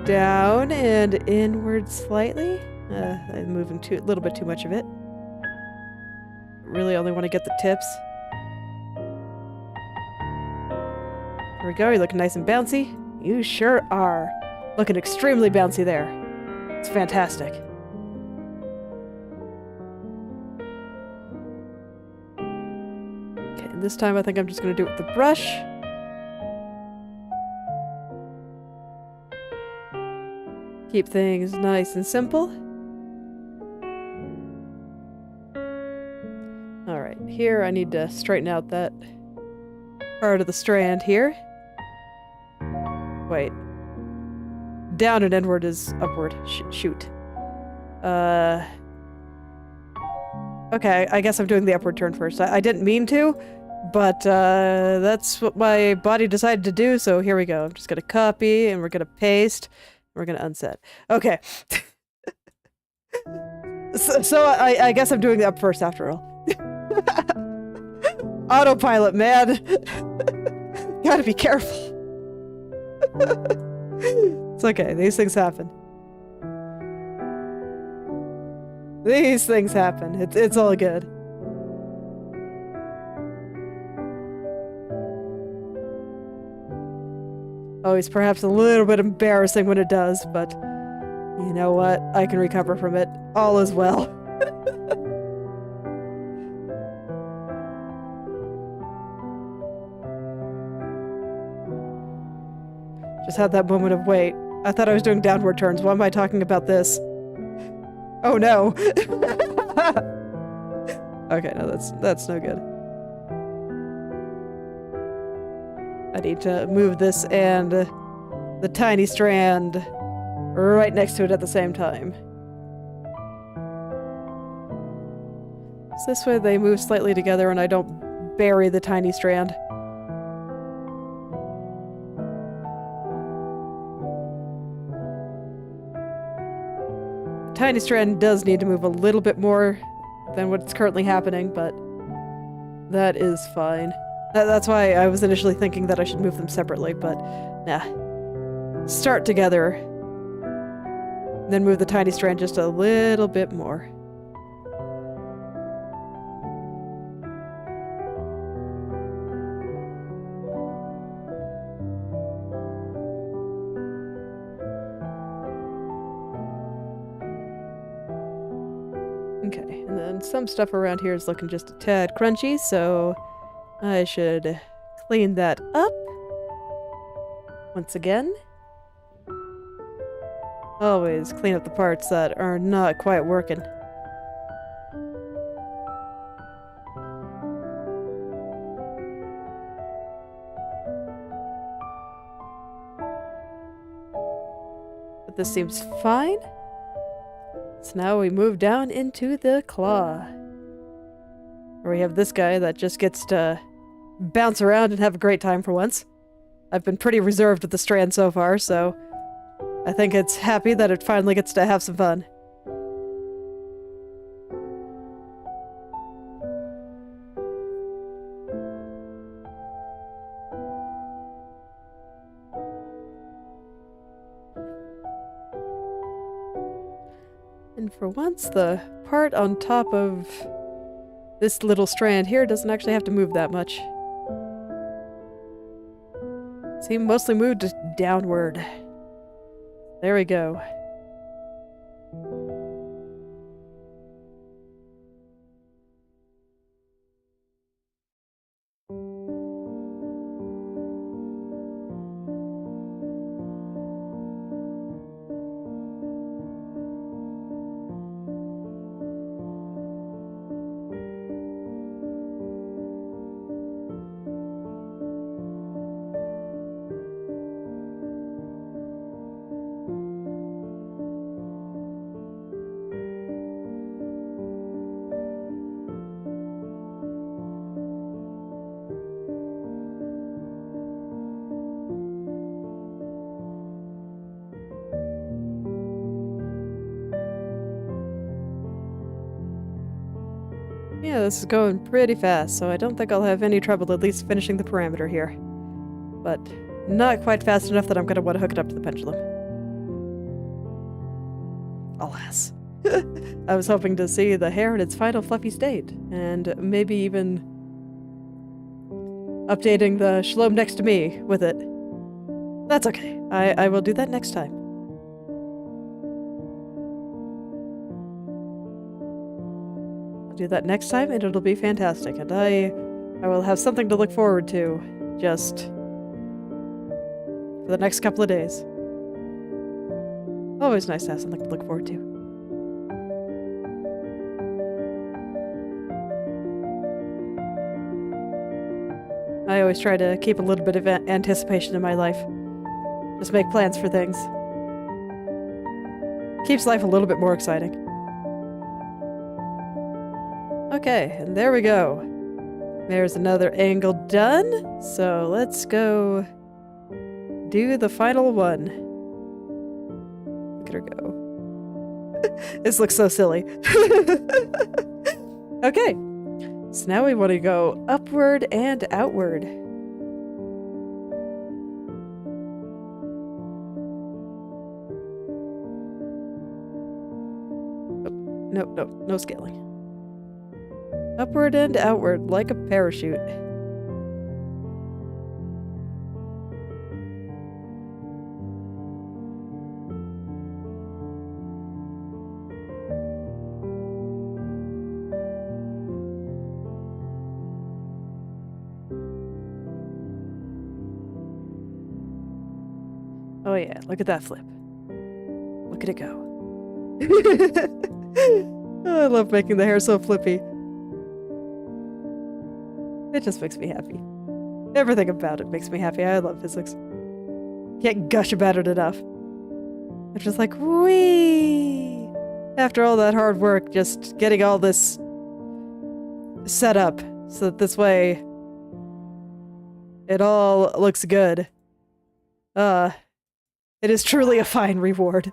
down and inward slightly. I'm moving a little bit too much of it. Really only want to get the tips. There we go, you're looking nice and bouncy. You sure are. Looking extremely bouncy there. It's fantastic. Okay, and this time I think I'm just going to do it with the brush. Keep things nice and simple. Alright, here I need to straighten out that part of the strand here. Wait. Down and inward is upward. Shoot. Okay, I guess I'm doing the upward turn first. I didn't mean to, but that's what my body decided to do, so here we go. I'm just gonna copy, and we're gonna paste, We're gonna unset. Okay. So I guess I'm doing the up first after all. Autopilot, man. Gotta be careful. It's okay. These things happen. These things happen. It's all good. Always perhaps a little bit embarrassing when it does, but you know what? I can recover from it. All is well. Just had that moment of, wait, I thought I was doing downward turns. Why am I talking about this? Oh no. Okay, no, that's no good. I need to move this and the tiny strand right next to it at the same time. So this way they move slightly together and I don't bury the tiny strand. The tiny strand does need to move a little bit more than what's currently happening, but that is fine. That's why I was initially thinking that I should move them separately, but nah. Start together, then move the tiny strand just a little bit more. Okay, and then some stuff around here is looking just a tad crunchy, so I should clean that up once again. Always clean up the parts that are not quite working. But this seems fine. So now we move down into the claw, where we have this guy that just gets to bounce around and have a great time for once. I've been pretty reserved with the strand so far, so I think it's happy that it finally gets to have some fun. And for once, the part on top of this little strand here doesn't actually have to move that much. See, mostly moved downward. There we go. Yeah, this is going pretty fast, so I don't think I'll have any trouble at least finishing the parameter here. But not quite fast enough that I'm going to want to hook it up to the pendulum. Alas. I was hoping to see the hair in its final fluffy state, and maybe even updating the Shalom next to me with it. That's okay. I will do that next time. Do that next time and it'll be fantastic, and I will have something to look forward to just for the next couple of days. Always nice to have something to look forward to. I always try to keep a little bit of anticipation in my life. Just make plans for things. Keeps life a little bit more exciting. Okay, and there we go. There's another angle done. So let's go do the final one. Look at her go. This looks so silly. Okay. So now we want to go upward and outward. Oh, no scaling. Upward and outward like a parachute. Oh yeah, look at that flip. Look at it go. Oh, I love making the hair so flippy. It just makes me happy. Everything about it makes me happy. I love physics. Can't gush about it enough. It's just like, whee! After all that hard work, just getting all this set up so that this way it all looks good. It is truly a fine reward.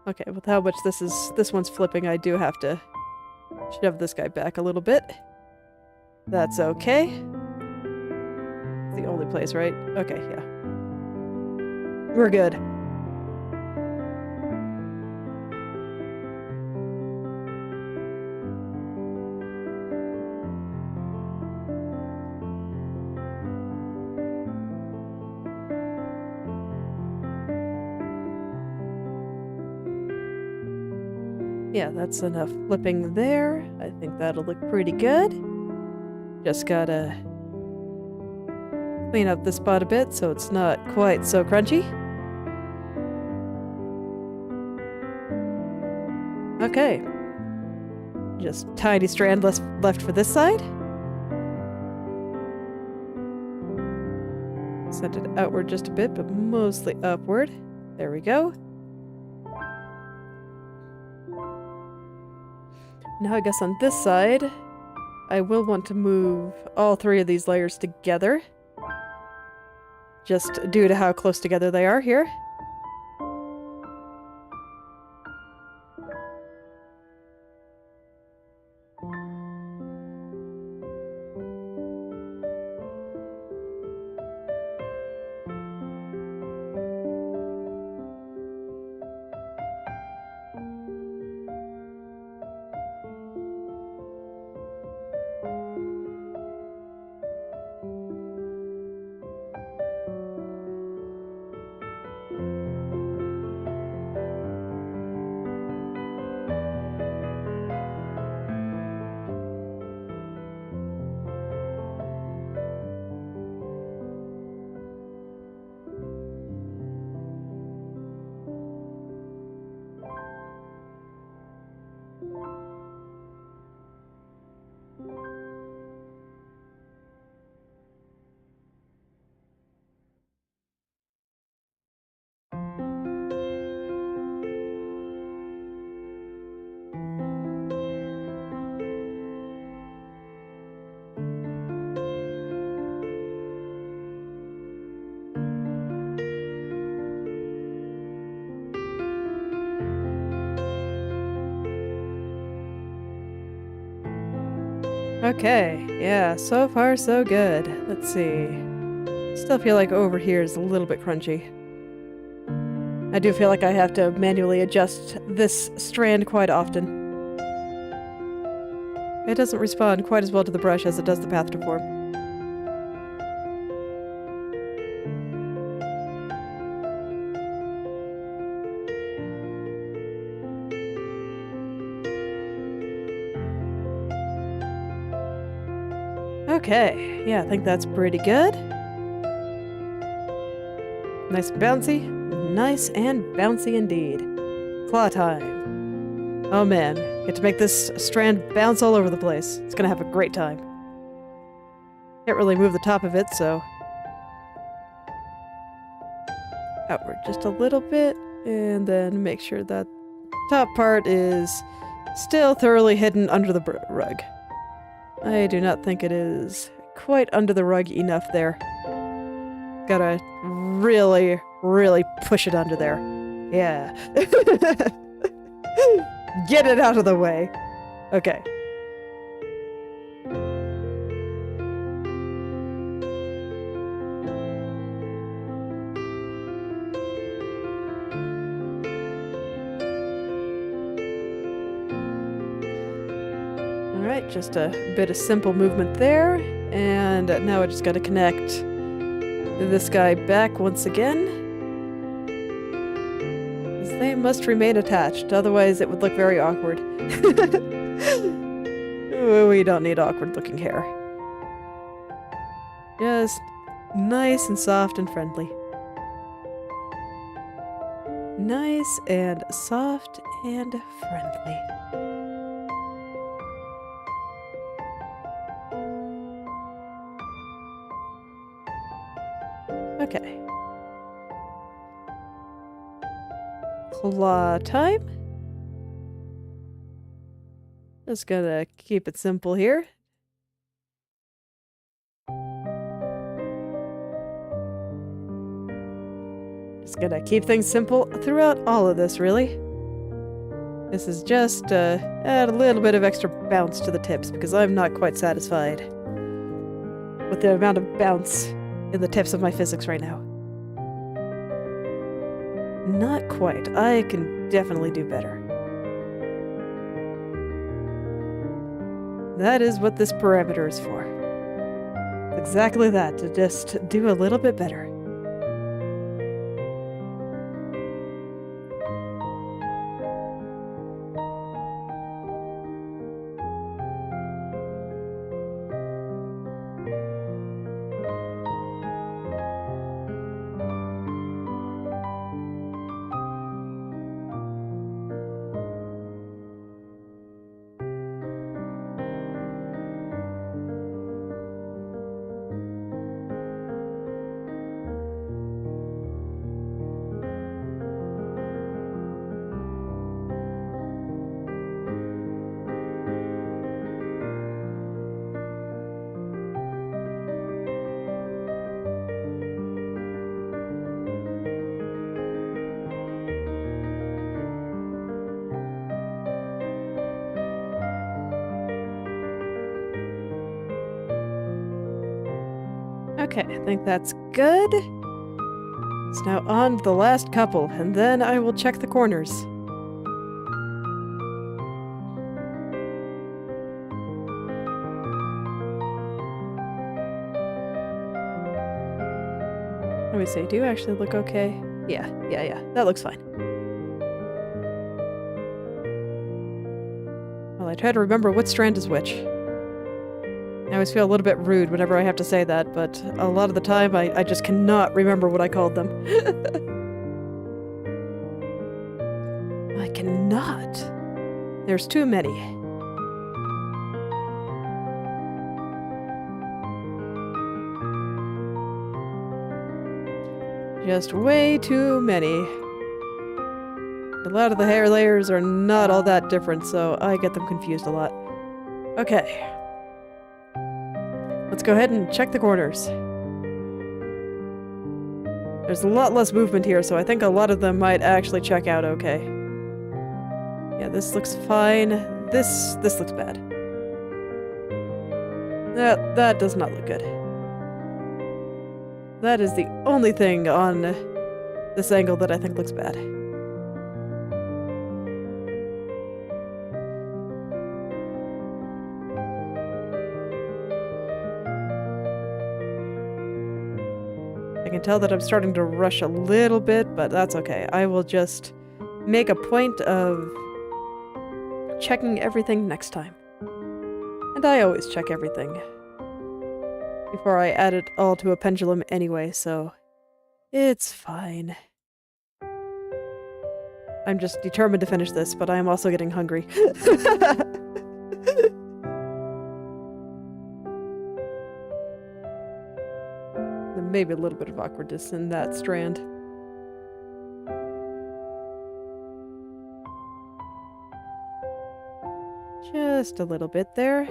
Okay, with how much this one's flipping, I do have to shove this guy back a little bit. That's okay. It's the only place, right? Okay, yeah. We're good. Yeah, that's enough flipping there. I think that'll look pretty good. Just gotta clean up this spot a bit so it's not quite so crunchy. Okay. Just tiny strand left for this side. Send it outward just a bit, but mostly upward. There we go. Now I guess on this side, I will want to move all three of these layers together. Just due to how close together they are here. Okay, yeah, so far so good. Let's see. Still feel like over here is a little bit crunchy. I do feel like I have to manually adjust this strand quite often. It doesn't respond quite as well to the brush as it does the path to form. Okay, yeah, I think that's pretty good. Nice and bouncy. Nice and bouncy indeed. Claw time. Oh man, get to make this strand bounce all over the place. It's gonna have a great time. Can't really move the top of it, so... outward just a little bit, and then make sure that top part is still thoroughly hidden under the rug. I do not think it is quite under the rug enough there. Gotta really, really push it under there. Yeah. Get it out of the way. Okay. Alright, just a bit of simple movement there. And now I just gotta connect this guy back once again. They must remain attached, otherwise it would look very awkward. We don't need awkward looking hair. Just nice and soft and friendly. Nice and soft and friendly. Okay. Claw time. Just gonna keep it simple here. Just gonna keep things simple throughout all of this, really. This is just add a little bit of extra bounce to the tips because I'm not quite satisfied with the amount of bounce in the tips of my physics right now. Not quite. I can definitely do better. That is what this parameter is for. Exactly that, to just do a little bit better. Okay, I think that's good. It's now on to the last couple, and then I will check the corners. Let me see, do you actually look okay? Yeah, that looks fine. Well, I try to remember what strand is which. I always feel a little bit rude whenever I have to say that, but a lot of the time I just cannot remember what I called them. I cannot. There's too many. Just way too many. A lot of the hair layers are not all that different, so I get them confused a lot. Okay. Let's go ahead and check the corners. There's a lot less movement here, so I think a lot of them might actually check out okay. Yeah, this looks fine. This looks bad. That does not look good. That is the only thing on this angle that I think looks bad. I can tell that I'm starting to rush a little bit, but that's okay. I will just make a point of checking everything next time. And I always check everything before I add it all to a pendulum anyway, so it's fine. I'm just determined to finish this, but I am also getting hungry. Maybe a little bit of awkwardness in that strand. just a little bit there.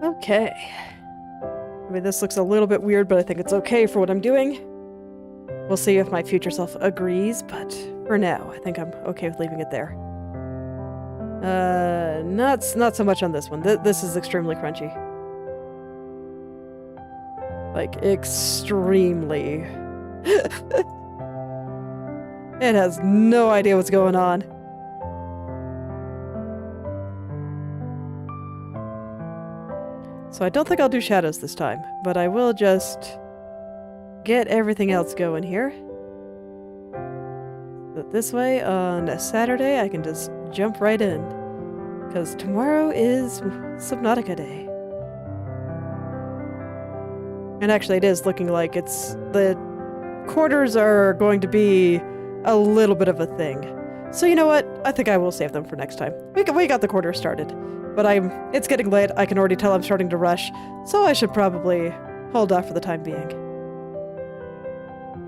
Okay. I mean, this looks a little bit weird, but I think it's okay for what I'm doing. We'll see if my future self agrees, but for now, I think I'm okay with leaving it there. Not so much on this one. This is extremely crunchy. Like, extremely. It has no idea what's going on. So I don't think I'll do shadows this time, but I will just get everything else going here. But this way, on a Saturday, I can just jump right in. Because tomorrow is Subnautica Day. And actually it is looking like the quarters are going to be a little bit of a thing. So you know what? I think I will save them for next time. We got the quarter started. But it's getting late, I can already tell I'm starting to rush, so I should probably hold off for the time being.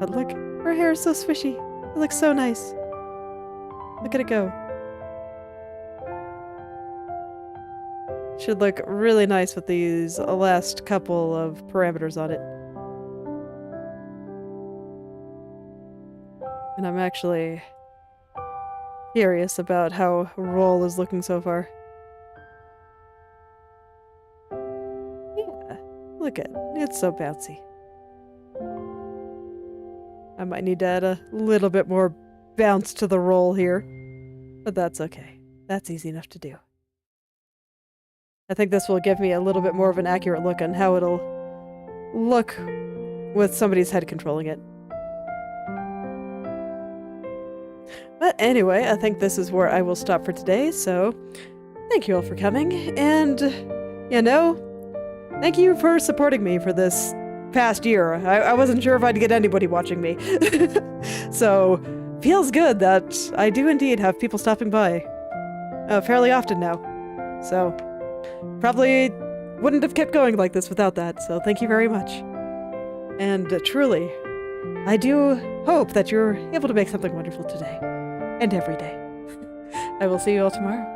But look, her hair is so swishy. It looks so nice. Look at it go. Should look really nice with these last couple of parameters on it. And I'm actually curious about how Roll is looking so far. Look at it. It's so bouncy. I might need to add a little bit more bounce to the roll here. But that's okay. That's easy enough to do. I think this will give me a little bit more of an accurate look on how it'll look with somebody's head controlling it. But anyway, I think this is where I will stop for today, so thank you all for coming, and, you know, thank you for supporting me for this past year. I wasn't sure if I'd get anybody watching me. So, feels good that I do indeed have people stopping by fairly often now. So, probably wouldn't have kept going like this without that, so thank you very much. And truly, I do hope that you're able to make something wonderful today. And every day. I will see you all tomorrow.